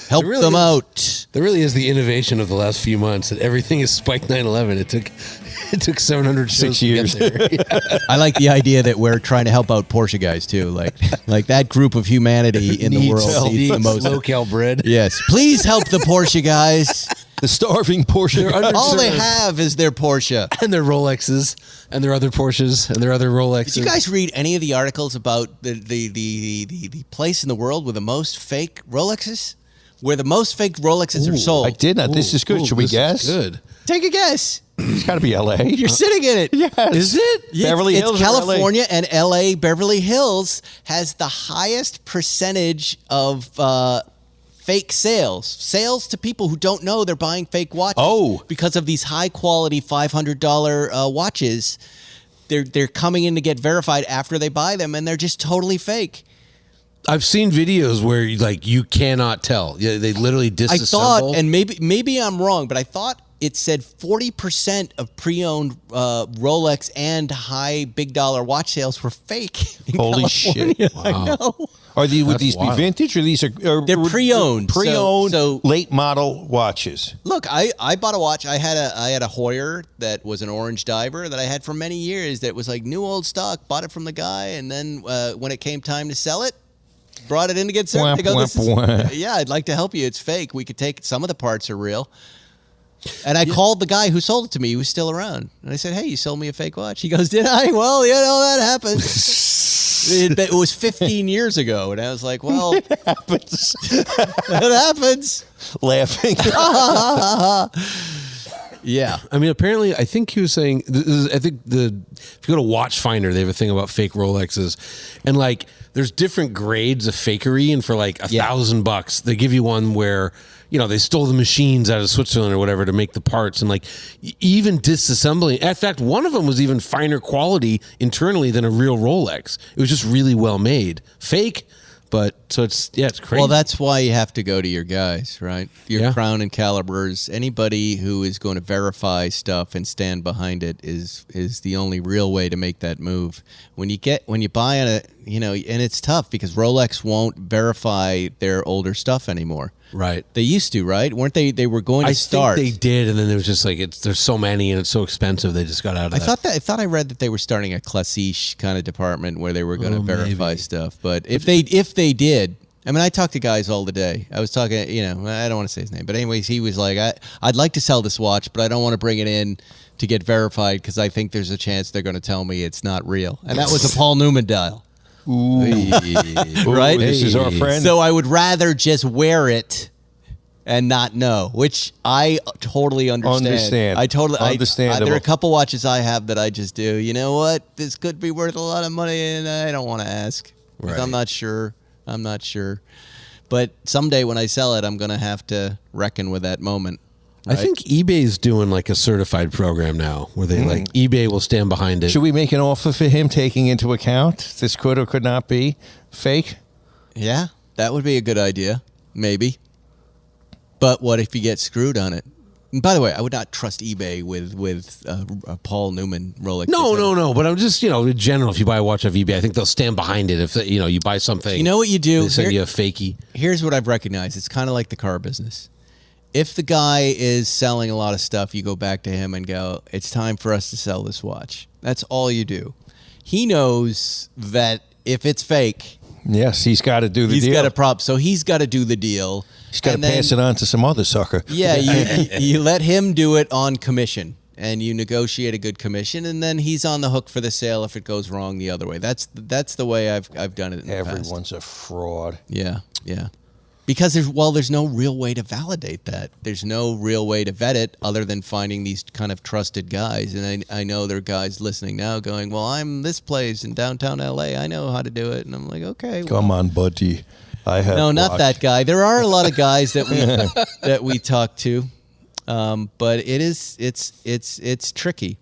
help really them is. out. There really is the innovation of the last few months that everything is Spike 911. It took 700 shows 6 years. to get there. I like the idea that we're trying to help out Porsche guys too, like that group of humanity in the world needs the most. Low-cal bread. Yes, please help the Porsche guys. The starving Porsche. All they have is their Porsche. And their Rolexes, and their other Porsches, and their other Rolexes. Did you guys read any of the articles about the place in the world with the most fake Rolexes? Where the most fake Rolexes are sold? I did not. This is good. Should we this is guess? Good. Take a guess. It's got to be L.A. You're sitting in it. Yes. Is it? Beverly Hills It's or LA? California, and L.A. Beverly Hills has the highest percentage of fake sales. Sales to people who don't know they're buying fake watches. Oh. Because of these high-quality $500 watches. They're coming in to get verified after they buy them, and they're just totally fake. I've seen videos where you cannot tell. Yeah, they literally disassemble. I thought, and maybe I'm wrong, but I thought it said 40% of pre-owned Rolex and high big dollar watch sales were fake. in Holy California. shit. I know. Would these wild. be vintage or these are They're pre-owned. Pre-owned, So- late model watches. Look, I bought a watch. I had a Hoyer that was an orange diver that I had for many years. That was like new old stock. Bought it from the guy, and then when it came time to sell it, brought it in to get served. They go, yeah, I'd like to help you. It's fake. We could take some of the parts are real. And I called the guy who sold it to me. He was still around. And I said, hey, you sold me a fake watch. He goes, did I? Well, that happened. It was 15 years ago. And I was like, well, It happens. it happens. Laughing. Yeah. I mean, apparently, I think he was saying. If you go to Watchfinder, they have a thing about fake Rolexes, and there's different grades of fakery, and for $1,000, they give you one where they stole the machines out of Switzerland or whatever to make the parts, and even disassembling. In fact, one of them was even finer quality internally than a real Rolex. It was just really well made, fake. But so it's crazy. Well, that's why you have to go to your guys, right? Your Yeah. Crown and Calibers. Anybody who is going to verify stuff and stand behind it is the only real way to make that move. When you buy and it's tough because Rolex won't verify their older stuff anymore. Right. They used to, right? Weren't they? They were going to start. I think they did, and then there was just like there's so many and it's so expensive. They just got out of that. I thought I read that they were starting a classiche kind of department where they were going to verify stuff. But if they did, I mean, I talk to guys all the day. I was talking, I don't want to say his name, but anyways, he was like, I'd like to sell this watch, but I don't want to bring it in to get verified because I think there's a chance they're going to tell me it's not real. And that was a Paul Newman dial. Ooh. Right? This is our friend. So I would rather just wear it and not know, which I totally understand. I totally understand. There are a couple watches I have that I just do. You know what? This could be worth a lot of money, and I don't want to ask because I'm not sure. But someday when I sell it, I'm going to have to reckon with that moment. Right? I think eBay's doing like a certified program now where they like eBay will stand behind it. Should we make an offer for him taking into account this could or could not be fake? Yeah, that would be a good idea. Maybe. But what if you get screwed on it? And by the way, I would not trust eBay with a Paul Newman Rolex. No. But I'm just, in general, if you buy a watch off eBay, I think they'll stand behind it. If, you buy something. You know what you do? They send you a fakie. Here's what I've recognized. It's kind of like the car business. If the guy is selling a lot of stuff, you go back to him and go, it's time for us to sell this watch. That's all you do. He knows that if it's fake. Yes, he's got to do the deal. He's got a prop, so he's got to do the deal. He's got to pass it on to some other sucker. Yeah, you let him do it on commission, and you negotiate a good commission, and then he's on the hook for the sale if it goes wrong the other way. That's the way I've done it in the past. Everyone's a fraud. Yeah. Because there's no real way to validate that. There's no real way to vet it other than finding these kind of trusted guys. And I know there are guys listening now going, well, I'm this place in downtown L.A. I know how to do it. And I'm like, okay. Come on, buddy. No, not that guy. There are a lot of guys that we talk to, but it's tricky.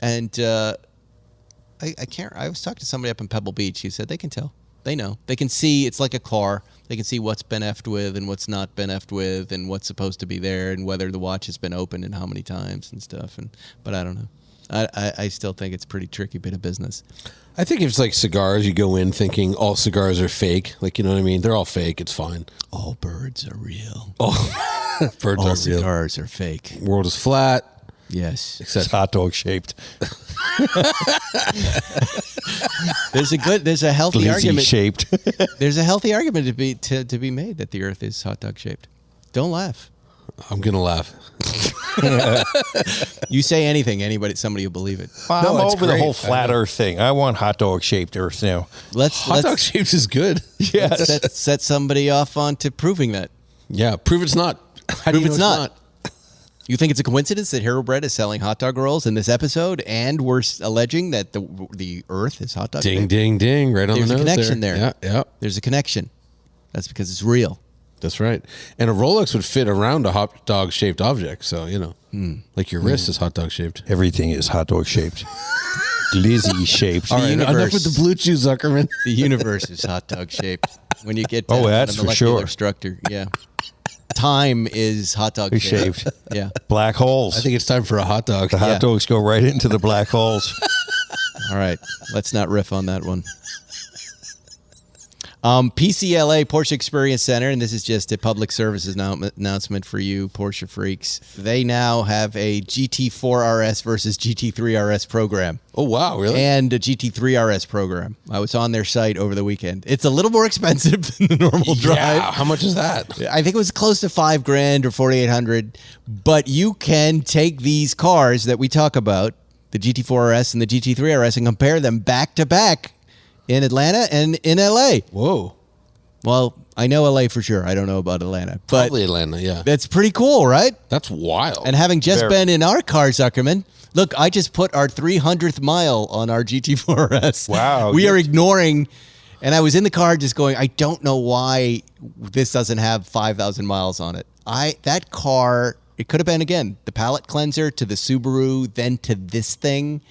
And I can't. I was talking to somebody up in Pebble Beach. He said they can tell. They know. They can see. It's like a car. They can see what's been effed with and what's not been effed with and what's supposed to be there and whether the watch has been opened and how many times and stuff. But I don't know. I still think it's a pretty tricky bit of business. I think if it's like cigars, you go in thinking all cigars are fake. Like, you know what I mean? They're all fake. It's fine. All birds are real. Oh, birds all are real. Cigars are fake. World is flat. Yes. It's hot dog shaped. There's a healthy argument shaped. There's a healthy argument to be made that the Earth is hot dog shaped. Don't laugh. I'm gonna laugh. You say anything, somebody will believe it. I'm over the whole flat Earth thing. I want hot dog shaped Earth now. Hot dog shaped is good. Yes. Set somebody off onto proving that. Yeah, prove it's not. How do you know it's not? You think it's a coincidence that Hero Bread is selling hot dog rolls in this episode, and we're alleging that the Earth is hot dog shaped? Ding, ding, ding! Right on the nose. There's a connection there. Yeah. There's a connection. That's because it's real. That's right. And a Rolex would fit around a hot dog shaped object. So, like your wrist is hot dog shaped. Everything is hot dog shaped. Glizzy shaped. All right, enough with the blue chew, Zuckerman. The universe is hot dog shaped. When you get down that's to the for sure. molecular structure. Yeah. Time is hot dog shaped. Yeah. Black holes. I think it's time for a hot dog. The hot dogs go right into the black holes. All right. Let's not riff on that one. PCLA, Porsche Experience Center, and this is just a public services announcement for you Porsche freaks. They now have a GT4 RS versus GT3 RS program. Oh, wow, really? And a GT3 RS program. I was on their site over the weekend. It's a little more expensive than the normal drive. Yeah, how much is that? I think it was close to $5,000 or $4,800. But you can take these cars that we talk about, the GT4 RS and the GT3 RS, and compare them back to back in Atlanta and in LA. Whoa. Well, I know LA for sure. I don't know about Atlanta. But probably Atlanta, yeah. That's pretty cool, right? That's wild. And having just been in our car, Zuckerman, look, I just put our 300th mile on our GT4 RS. Wow. We are ignoring, and I was in the car just going, I don't know why this doesn't have 5,000 miles on it. That car, it could have been, again, the palate cleanser to the Subaru, then to this thing.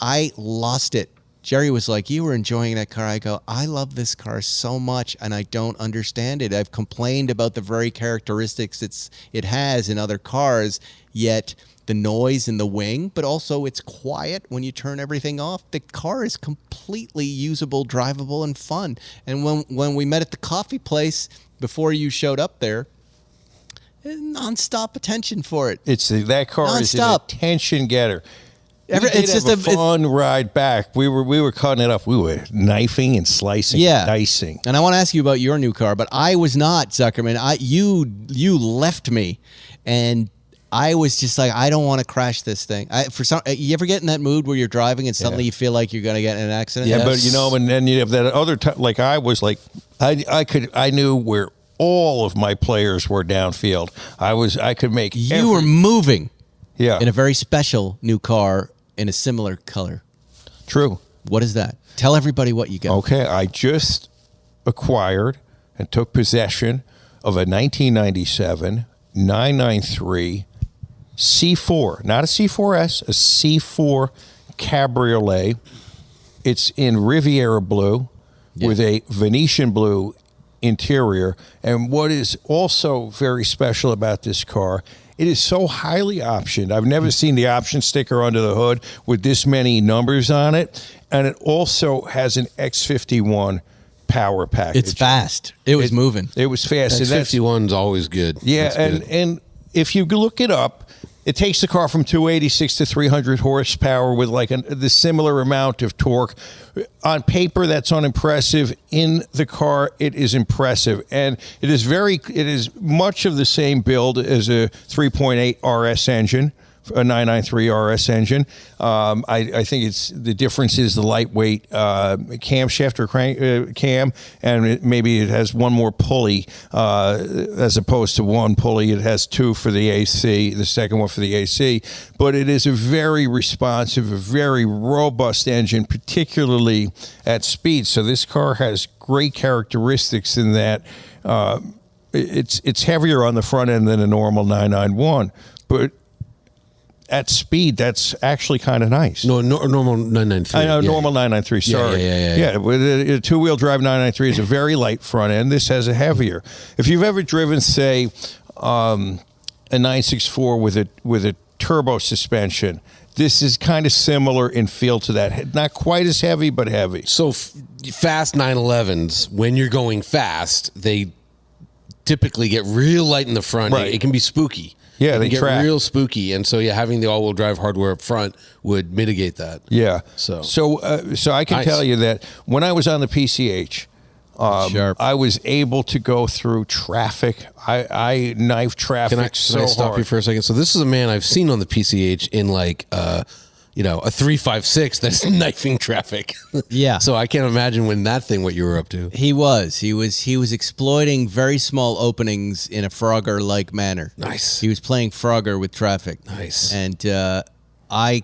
I lost it. Jerry was like, you were enjoying that car. I go, I love this car so much, and I don't understand it. I've complained about the very characteristics it has in other cars, yet the noise in the wing, but also it's quiet when you turn everything off. The car is completely usable, drivable, and fun. And when we met at the coffee place before you showed up there, nonstop attention for it. That car is an attention getter. It's just a fun ride back. We were cutting it up. We were knifing and slicing, and dicing. And I want to ask you about your new car, but I was not, Zuckerman. You left me, and I was just like, I don't want to crash this thing. You ever get in that mood where you're driving and suddenly you feel like you're going to get in an accident? Yeah, but and then you have that other time. Like I was like, I knew where all of my players were downfield. I could make. You were moving. Yeah. In a very special new car in a similar color. True. What is that? Tell everybody what you got. Okay, I just acquired and took possession of a 1997 993 C4, not a C4S, a C4 Cabriolet. It's in Riviera Blue with a Venetian blue interior. And what is also very special about this car, it is so highly optioned. I've never seen the option sticker under the hood with this many numbers on it. And it also has an X51 power package. It's fast. It was moving. It was fast. X51's always good. Yeah, and if you look it up, it takes the car from 286 to 300 horsepower with like the similar amount of torque. On paper, that's unimpressive. In the car, it is impressive, and it is much of the same build as a 3.8 RS engine, a 993 RS engine. I think the difference is the lightweight camshaft or cam, and maybe it has one more pulley as opposed to one pulley. It has two for the AC, the second one for the AC. But it is a very responsive, a very robust engine, particularly at speed. So this car has great characteristics in that it's heavier on the front end than a normal 991, but at speed, that's actually kind of nice. No, normal 993. I know, normal 993, sorry. Yeah. With a two-wheel drive 993 is a very light front end. This has a heavier. If you've ever driven, say, a 964 with a turbo suspension, this is kind of similar in feel to that. Not quite as heavy, but heavy. So fast 911s, when you're going fast, they typically get real light in the front. Right. It can be spooky. Yeah, they get track. real spooky, and so having the all-wheel drive hardware up front would mitigate that. Yeah. So I can tell you that when I was on the PCH, I was able to go through traffic. I knifed traffic. Can I stop you for a second? So this is a man I've seen on the PCH in like a 356 that's knifing traffic. Yeah. So I can't imagine what you were up to. He was exploiting very small openings in a Frogger-like manner. Nice. He was playing Frogger with traffic. Nice. And I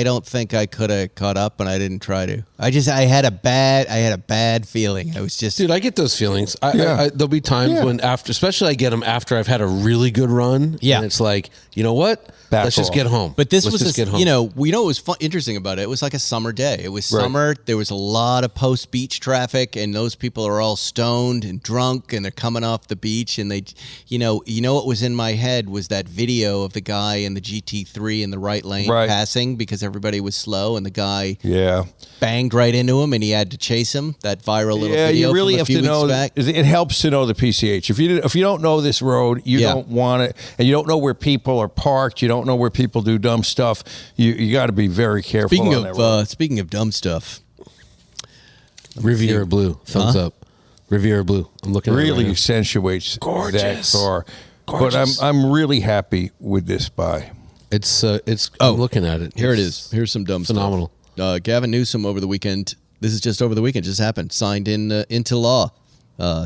don't think I could have caught up, and I didn't try to. I had a bad feeling. I was just, dude, I get those feelings. There'll be times when especially I get them after I've had a really good run. Yeah. And it's like, you know what? Let's just get home. But this was, what was interesting about it? It was like a summer day. It was summer. There was a lot of post-beach traffic, and those people are all stoned and drunk, and they're coming off the beach, and they, what was in my head was that video of the guy in the GT3 in the right lane passing because everybody was slow, and the guy banged right into him, and he had to chase him. That viral little video. You really from a have few to know. weeks back. It helps to know the PCH. If you don't know this road, you don't want it, and you don't know where people are parked. You don't know where people do dumb stuff. You got to be very careful. Speaking of dumb stuff, Riviera Blue, thumbs up. Riviera Blue. I'm looking at it really right accentuates Gorgeous. that car. Gorgeous. But I'm really happy with this buy. I'm looking at it. Here it is. Here's some dumb phenomenal stuff. Gavin Newsom over the weekend. This is just over the weekend. Just happened. Signed into law.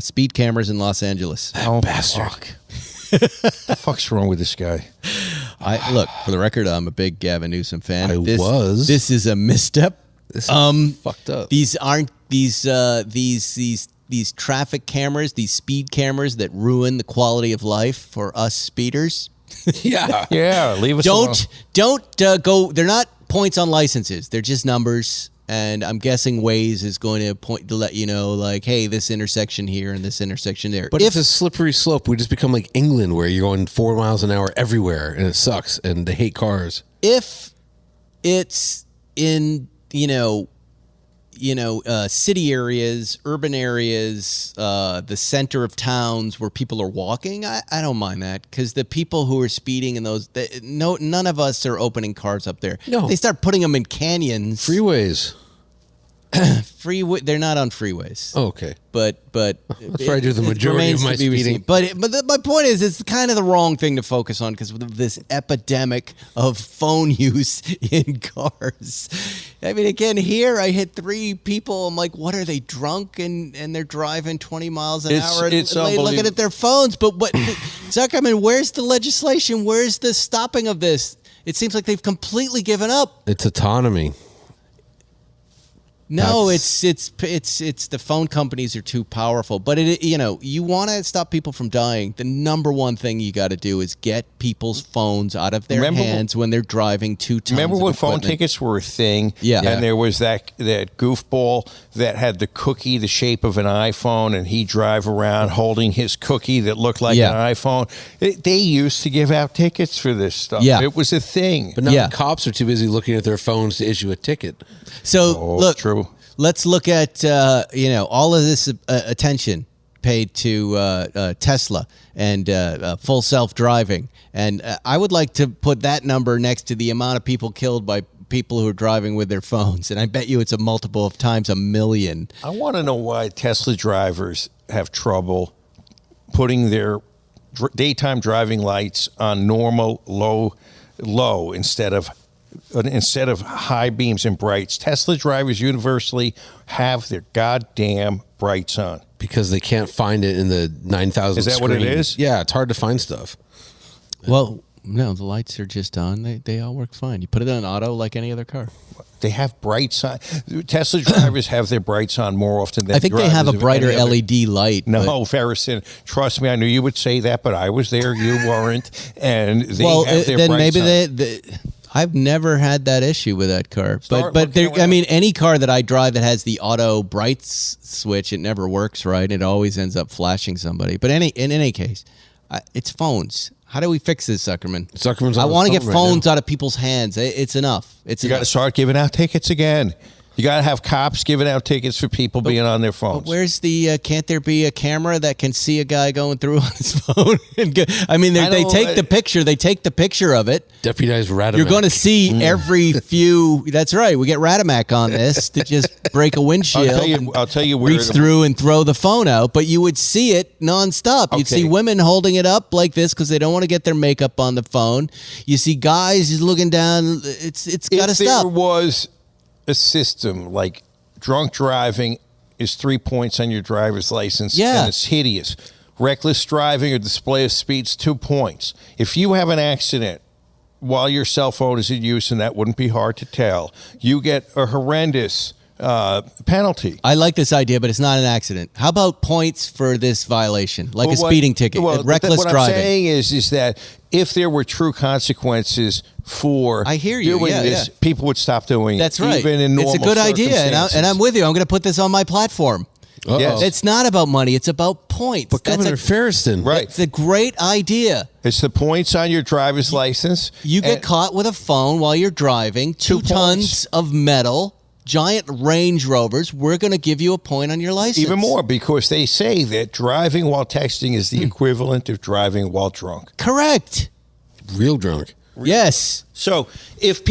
Speed cameras in Los Angeles. Bastard. Fuck. The fuck's wrong with this guy? Look, for the record, I'm a big Gavin Newsom fan. This is a misstep. This is fucked up. These aren't these traffic cameras, these speed cameras that ruin the quality of life for us speeders. Yeah. Leave us alone. Don't go. They're not points on licenses. They're just numbers. and I'm guessing Waze is going to point to let you know, like, hey, this intersection here and this intersection there. But if it's a slippery slope, we just become like England, where you're going 4 miles an hour everywhere, and it sucks, and they hate cars. If it's in, city areas, urban areas, the center of towns where people are walking, I don't mind that, because the people who are speeding in those, none of us are opening cars up there. No. They start putting them in canyons. Freeways. They're not on freeways. Oh, okay. But That's where I do the majority of my speeding. My point is, it's kind of the wrong thing to focus on because of this epidemic of phone use in cars. I mean, again, here I hit 3 people. I'm like, what are they, drunk and they're driving 20 miles an hour it's looking at their phones? But Zuckerman, where's the legislation? Where's the stopping of this? It seems like they've completely given up. It's autonomy. No, it's the phone companies are too powerful. But you want to stop people from dying. The number one thing you got to do is get people's phones out of their hands when they're driving 2 tons. Remember when of equipment. phone tickets were a thing? Yeah. And there was that goofball that had the cookie the shape of an iPhone, and he'd drive around holding his cookie that looked like an iPhone. They used to give out tickets for this stuff. Yeah. It was a thing. But now the cops are too busy looking at their phones to issue a ticket. So look, true. Let's look at all of this attention paid to Tesla and full self-driving, and I would like to put that number next to the amount of people killed by people who are driving with their phones, and I bet you it's a multiple of times 1,000,000. I want to know why Tesla drivers have trouble putting their daytime driving lights on normal low instead of high beams and brights. Tesla drivers universally have their goddamn brights on. Because they can't find it in the 9,000 Is that what it is? Yeah, it's hard to find stuff. Well, no, the lights are just on. They all work fine. You put it on auto like any other car. They have brights on. Tesla drivers have their brights on more often than I think they have a brighter LED light. No, Ferguson, trust me, I knew you would say that, but I was there, you weren't, and they have their then brights maybe on. I've never had that issue with that car, but looking I mean, any car that I drive that has the auto brights switch, it never works right. It always ends up flashing somebody. But in any case, it's phones. How do we fix this, Zuckerman? Zuckerman's I on the want to phone get right phones now. out of people's hands. It's enough. You got to start giving out tickets again. You got to have cops giving out tickets for people being on their phones. But where's the? Can't there be a camera that can see a guy going through on his phone? I mean, they take the picture. They take the picture of it. Deputized Radamak. You're going to see every few. That's right. We get Radamak on this to just break a windshield. I'll tell you where reach through and throw the phone out, but you would see it nonstop. You'd see women holding it up like this because they don't want to get their makeup on the phone. You see guys just looking down. It's got to stop. There was a system like drunk driving is 3 points on your driver's license, and it's hideous. Reckless driving or display of speeds, 2 points. If you have an accident while your cell phone is in use, and that wouldn't be hard to tell, you get a horrendous penalty. I like this idea, but it's not an accident. How about points for this violation, like a speeding ticket, reckless what driving? I'm saying is that if there were true consequences for doing this, people would stop doing it. That's right. Even in normal it's a good idea, and I'm with you. I'm going to put this on my platform. Yes. It's not about money. It's about points. But Governor Ferriston. Right. It's a great idea. It's the points on your driver's license. You get caught with a phone while you're driving, 2 tons of metal, giant Range Rovers, we're going to give you a point on your license. Even more, because they say that driving while texting is the equivalent of driving while drunk. Correct. Real drunk. Yes. So if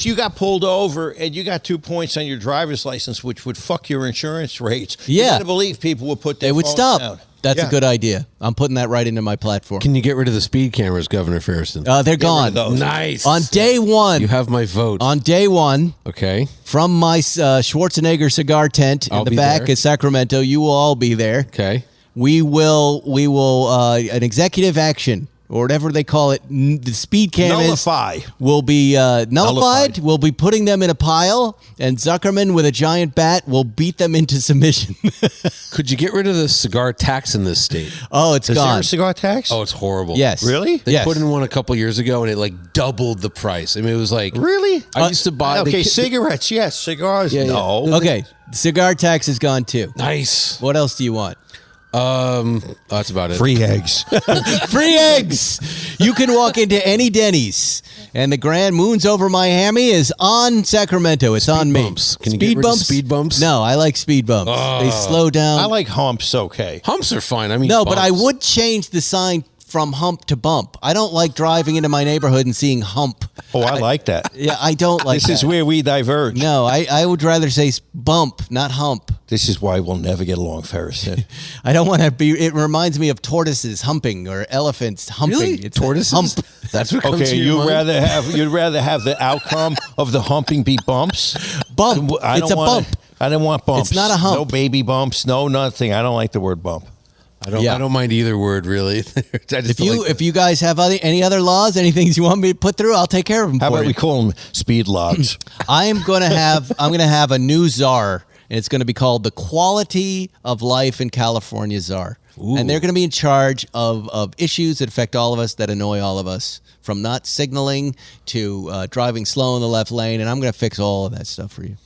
you got pulled over and you got 2 points on your driver's license, which would fuck your insurance rates, you got to believe people would put their They would phones stop. down. That's a good idea. I'm putting that right into my platform. Can you get rid of the speed cameras, Governor Ferriston? They're gone. Nice. On day one. You have my vote. On day one. Okay. From my Schwarzenegger cigar tent in the back of Sacramento, you will all be there. Okay. We will an executive action or whatever they call it, the speed cam Nullify. will be nullified. Nullified. We'll be putting them in a pile, and Zuckerman with a giant bat will beat them into submission. Could you get rid of the cigar tax in this state? Oh, it's Is there gone. a cigar tax? Oh, it's horrible. Yes. Really? They Yes. put in one a couple years ago, and it like doubled the price. I mean, it was like Really? I used to buy. Okay, cigarettes, yes. Cigars, Yeah, yeah. no. Okay, cigar tax is gone too. Nice. What else do you want? That's about it. Free eggs. Free eggs. You can walk into any Denny's, and the Grand Moons over Miami is on Sacramento. It's on me. bumps. Can you get rid of speed bumps? No, I like speed bumps. They slow down. I like humps, okay. Humps are fine. I mean, No, but I bumps. would change the sign from hump to bump. I don't like driving into my neighborhood and seeing hump. Oh, I like that. Yeah, I don't like This that. is where we diverge. No, I would rather say bump, not hump. This is why we'll never get along, Ferris. I don't want to be. It reminds me of tortoises humping or elephants humping. Really? It's Tortoises? hump. That's what comes Okay, to your mind? you'd rather have the outcome of the humping be bumps? Bump. I It's don't a want- bump. I don't want bumps. It's not a hump. No baby bumps. No nothing. I don't like the word bump. Yeah. I don't mind either word really. I just If you guys have any other laws, any things you want me to put through, I'll take care of them How for about you. we call them speed logs? I'm gonna have a new czar, and it's gonna be called the Quality of Life in California Czar. And they're gonna be in charge of issues that affect all of us, that annoy all of us, from not signaling to driving slow in the left lane. And I'm gonna fix all of that stuff for you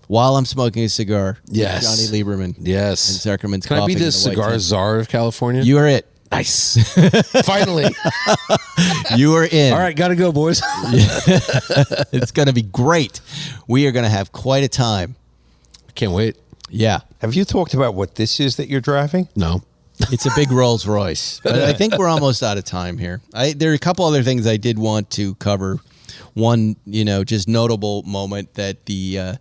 while I'm smoking a cigar. with Yes. Johnny Lieberman. Yes. And Zuckerman's Can I be coughing the in the white cigar tent. czar of California? You are it. Nice. Finally. You are in. All right, gotta go, boys. It's gonna be great. We are gonna have quite a time. Can't wait. Yeah. Have you talked about what this is that you're driving? No. It's a big Rolls Royce, but I think we're almost out of time here. There are a couple other things I did want to cover. One, just notable moment that the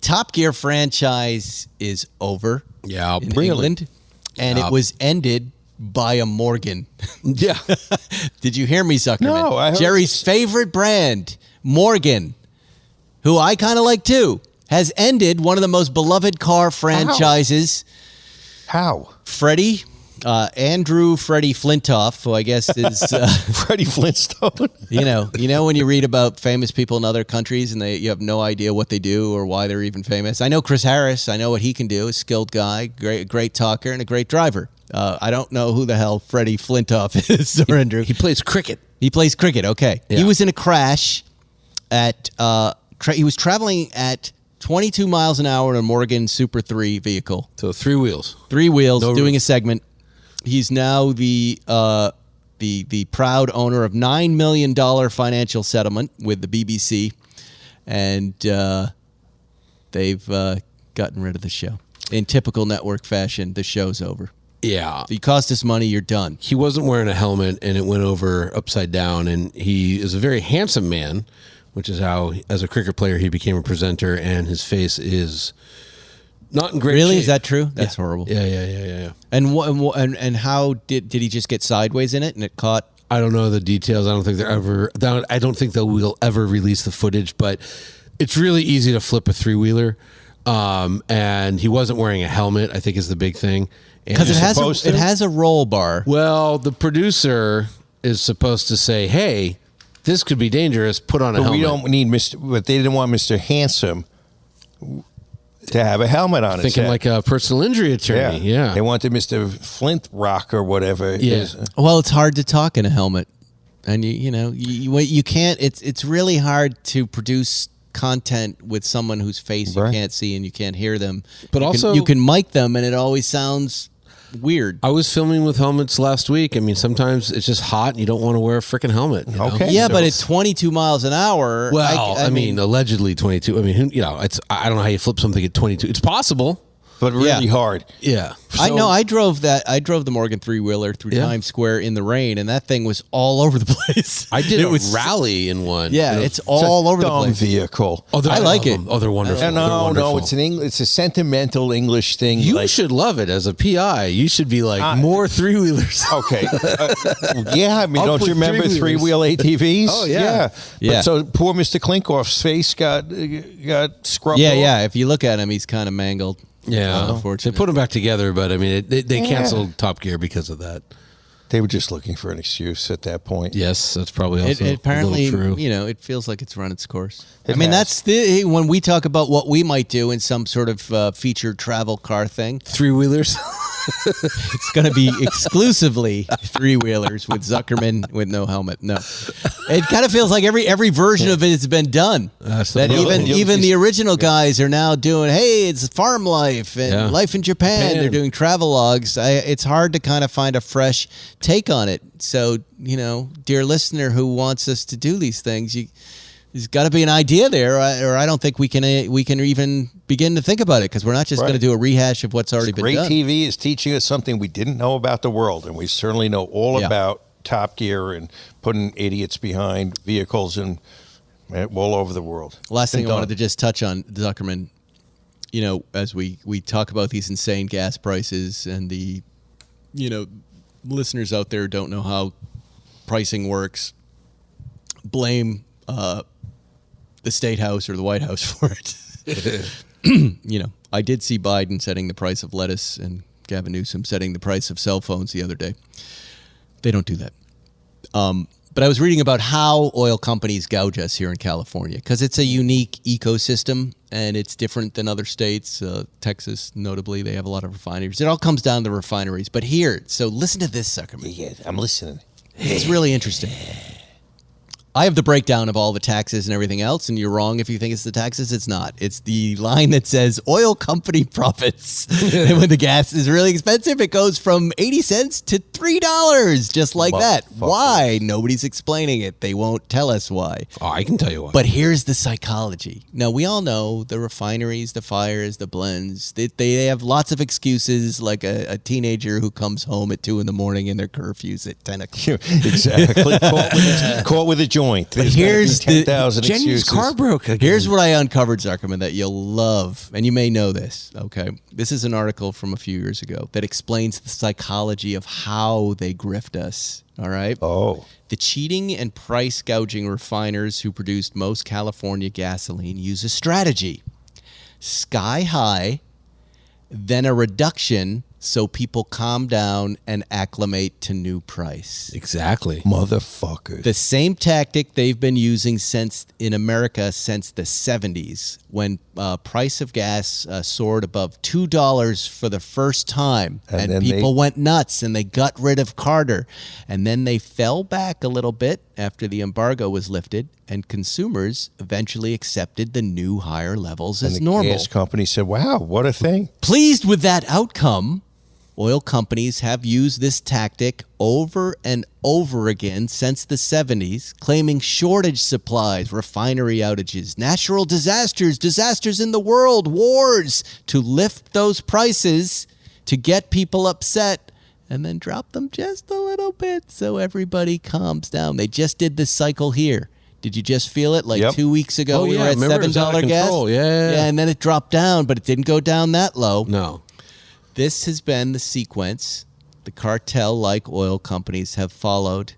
Top Gear franchise is over. Yeah, in really? England, and Yeah. it was ended by a Morgan. Yeah. Did you hear me, Zuckerman? No, I heard- Jerry's favorite brand, Morgan, who I kind of like too, has ended one of the most beloved car franchises. How? Andrew Freddie Flintoff, who I guess is, Freddie Flintstone. you know when you read about famous people in other countries and you have no idea what they do or why they're even famous. I know Chris Harris. I know what he can do. A skilled guy, great talker, and a great driver. I don't know who the hell Freddie Flintoff is, or Andrew. He plays cricket. He plays cricket. Okay. Yeah. He was in a crash at. He was traveling at 22 miles an hour in a Morgan Super 3 vehicle. So 3 wheels. 3 wheels, No doing roof. a segment. He's now the proud owner of $9 million financial settlement with the BBC, and they've gotten rid of the show. In typical network fashion, the show's over. Yeah. You cost us money, you're done. He wasn't wearing a helmet and it went over upside down, and he is a very handsome man, which is how, as a cricket player, he became a presenter, and his face is not in great Really? shape. Is that true? That's horrible. Yeah. And how did he just get sideways in it and it caught? I don't know the details. I don't think I don't think they will ever release the footage, but it's really easy to flip a 3-wheeler. And he wasn't wearing a helmet, I think, is the big thing. Because supposed it to? has a roll bar. Well, the producer is supposed to say, "Hey, this could be dangerous. Put on a But helmet." we don't need Mr. But they didn't want Mr. Handsome to have a helmet on his Thinking head. like a personal injury attorney. Yeah. They wanted Mr. Flint Rock or whatever. it Yeah. is. Well, it's hard to talk in a helmet, and you can't. It's really hard to produce content with someone whose face you Right. can't see and you can't hear them. But also- you can mic them, and it always sounds weird. I was filming with helmets last week. I mean, sometimes it's just hot and you don't want to wear a freaking helmet. you know? Okay. Yeah, So but at 22 miles an hour. Well, I mean, allegedly 22. I mean, it's I don't know how you flip something at 22. It's possible. But really Yeah. hard. Yeah. I know. I drove the Morgan 3-wheeler through Yeah. Times Square in the rain, and that thing was all over the place. I did it a was rally in one. Yeah, You know, it's all over the Dumb place. vehicle. Oh, I like it. Oh, they're wonderful. They're No, wonderful. it's it's a sentimental English thing. You like, should love it as a PI. You should be like more 3-wheelers. Okay. Yeah, I mean, I'll don't put you remember 3-wheelers. 3-wheel ATVs? Oh, yeah. Yeah. But so poor Mr. Klinkoff's face got scrubbed Yeah, off. yeah. If you look at him, he's kind of mangled. Yeah, they Unfortunate. put them back together, but I mean, they canceled Top Gear because of that. They were just looking for an excuse at that point. Yes, that's probably also It apparently, a little true. you know, it feels like it's run its course. It I mean, has. that's when we talk about what we might do in some sort of featured travel car thing. Three-wheelers. It's going to be exclusively three-wheelers with Zuckerman with no helmet. No, it kind of feels like every version of it has been done. That even the original guys are now doing. Hey, it's farm life and life in Japan. They're doing travelogues. It's hard to kind of find a fresh take on it. So, you know, dear listener who wants us to do these things, there's got to be an idea there, or I don't think we can even begin to think about it, because we're not just going to do a rehash of what's already been done. Great TV is teaching us something we didn't know about the world, and we certainly know all about Top Gear and putting idiots behind vehicles and all over the world. Last thing I wanted to just touch on, Zuckerman, you know, as we talk about these insane gas prices and the, you know, listeners out there don't know how pricing works, blame the State House or the White House for it. You know, I did see Biden setting the price of lettuce and Gavin Newsom setting the price of cell phones the other day. They don't do that. But I was reading about how oil companies gouge us here in California, because it's a unique ecosystem and it's different than other states. Texas, notably, they have a lot of refineries. It all comes down to refineries. But here, so listen to this, Zuckerman. Yeah, I'm listening. It's really interesting. I have the breakdown of all the taxes and everything else, and you're wrong if you think it's the taxes. It's not. It's the line that says oil company profits. And when the gas is really expensive, it goes from 80 cents to $3, just like that. Why? Nobody's explaining it. They won't tell us why. Oh, I can tell you why. But here's the psychology. Now, we all know the refineries, the fires, the blends. They have lots of excuses, like a teenager who comes home at 2 in the morning and their curfew's at 10 o'clock. Exactly. Caught with a joint. But here's the 10,000 Jenny's excuses. car broke again. Here's what I uncovered, Zuckerman, that you'll love, and you may know this, okay? This is an article from a few years ago that explains the psychology of how they grift us, all right? Oh. The cheating and price gouging refiners who produced most California gasoline use a strategy. Sky high, then a reduction so people calm down and acclimate to new price. Exactly. Motherfuckers. The same tactic they've been using in America since the 70s, when price of gas soared above $2 for the first time, and people went nuts and they got rid of Carter. And then they fell back a little bit after the embargo was lifted, and consumers eventually accepted the new higher levels as normal. The gas company said, wow, what a thing. Pleased with that outcome, oil companies have used this tactic over and over again since the 70s, claiming shortage supplies, refinery outages, natural disasters in the world, wars, to lift those prices, to get people upset, and then drop them just a little bit so everybody calms down. They just did this cycle here. Did you just feel it? Like 2 weeks ago, we were at $7 gas. Yeah, and then it dropped down, but it didn't go down that low. No. This has been the sequence the cartel-like oil companies have followed.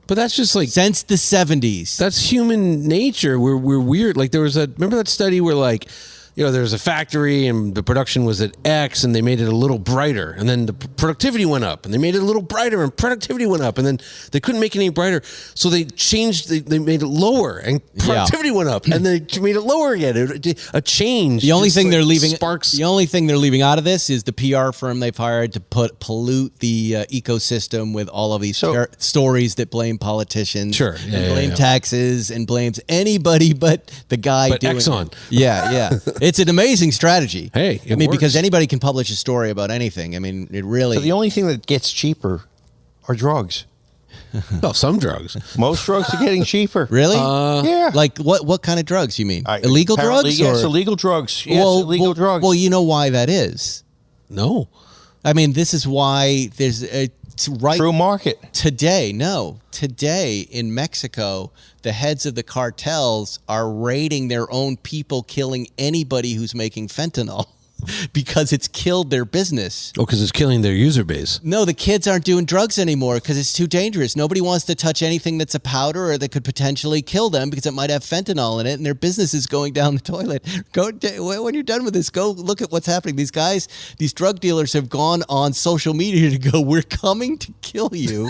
But that's just like since the 70s. That's human nature. We're weird. Like there was remember that study where like, you know, there was a factory and the production was at X and they made it a little brighter, and then the productivity went up and they made it a little brighter and productivity went up, and then they couldn't make it any brighter, so they changed. They made it lower and productivity went up, and they made it lower again. A change. The only thing they're leaving sparks. The only thing they're leaving out of this is the PR firm they've hired to pollute the ecosystem with all of these stories that blame politicians, and blame taxes, and blames anybody but the guy doing Exxon. it. Yeah. It's an amazing strategy. Hey, I mean, because anybody can publish a story about anything. I mean, it really. So the only thing that gets cheaper are drugs. Well, some drugs. Most drugs are getting cheaper. Really? Yeah. Like what kind of drugs you mean? Illegal drugs? Yes, illegal drugs. Yes, illegal drugs. Well, you know why that is. No. I mean, this is why there's true market. Today in Mexico, the heads of the cartels are raiding their own people, killing anybody who's making fentanyl. because it's killed their business. Oh, because it's killing their user base. No, the kids aren't doing drugs anymore because it's too dangerous. Nobody wants to touch anything that's a powder or that could potentially kill them because it might have fentanyl in it, and their business is going down the toilet. When you're done with this, go look at what's happening. These guys, these drug dealers have gone on social media to go, we're coming to kill you.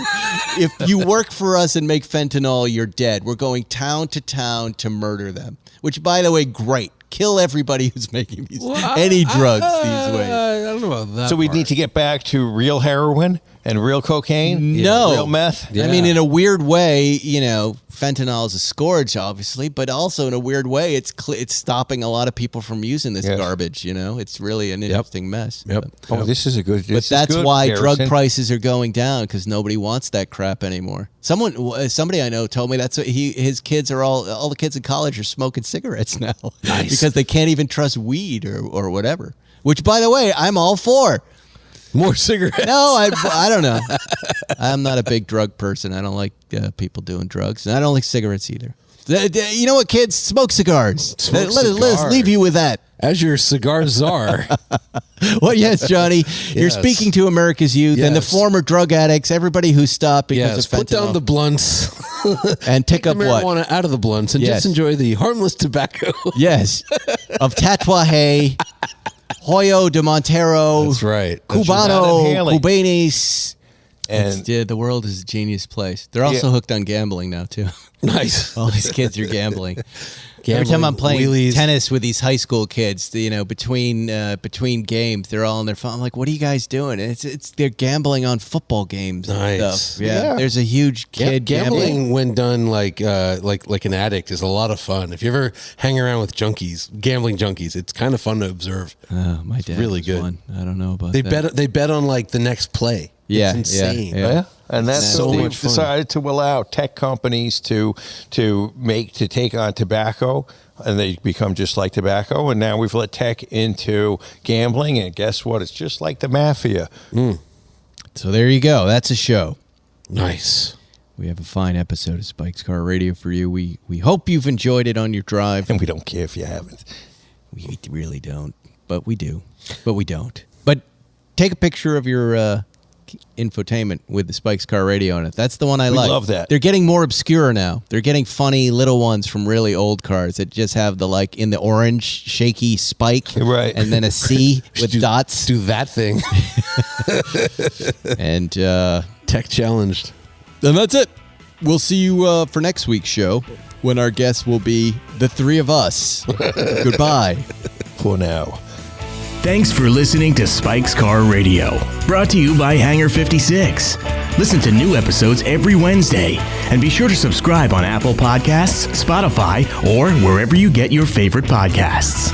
If you work for us and make fentanyl, you're dead. We're going town to town to murder them. Which, by the way, great. Kill everybody who's making any drugs these ways. I don't know about that. So we need to get back to real heroin and real cocaine? No. Real meth? I mean, in a weird way, fentanyl is a scourge, obviously, but also in a weird way, it's stopping a lot of people from using this garbage. It's really an interesting mess. Yep. Oh, this is a good. But that's why drug prices are going down, because nobody wants that crap anymore. Somebody I know told me that's what his kids are all the kids in college are smoking cigarettes now. Nice. Because they can't even trust weed or whatever. Which, by the way, I'm all for. More cigarettes. No, I don't know. I'm not a big drug person. I don't like people doing drugs. And I don't like cigarettes either. You know what, kids? Smoke cigars. Let us leave you with that. As your cigar czar. Well, yes, Johnny. You're speaking to America's youth and the former drug addicts, everybody who stopped because of fentanyl. Put down the blunts. And take up the marijuana out of the blunts and just enjoy the harmless tobacco. Yes. Of Tatuaje, Hoyo de Montero. That's right. Cubano, Cubanis. And the world is a genius place. They're also hooked on gambling now, too. Nice. All these kids are gambling. Every time I'm playing tennis with these high school kids, between games, they're all on their phone. I'm like, "What are you guys doing?" And they're gambling on football games. Nice. And stuff. Yeah. There's a huge kid gambling when done like an addict is a lot of fun. If you ever hang around with gambling junkies, it's kind of fun to observe. Oh, my dad, really good. One. I don't know about they that. They bet on like the next play. Yeah, it's insane. Yeah. And that's so what much they've fun. decided to allow tech companies to take on tobacco, and they become just like tobacco. And now we've let tech into gambling, and guess what? It's just like the mafia. So there you go. That's a show. Nice. We have a fine episode of Spike's Car Radio for you. We hope you've enjoyed it on your drive. And we don't care if you haven't. We really don't, but we do. But we don't. But take a picture of your infotainment with the Spike's Car Radio on it. That's the one I like. Love that. They're getting more obscure now. They're getting funny little ones from really old cars that just have the in the orange shaky spike, right, and then a C with dots. Do that thing. And tech challenged. And that's it. We'll see you for next week's show when our guests will be the three of us. Goodbye. For now. Thanks for listening to Spike's Car Radio, brought to you by Hangar 56. Listen to new episodes every Wednesday, and be sure to subscribe on Apple Podcasts, Spotify, or wherever you get your favorite podcasts.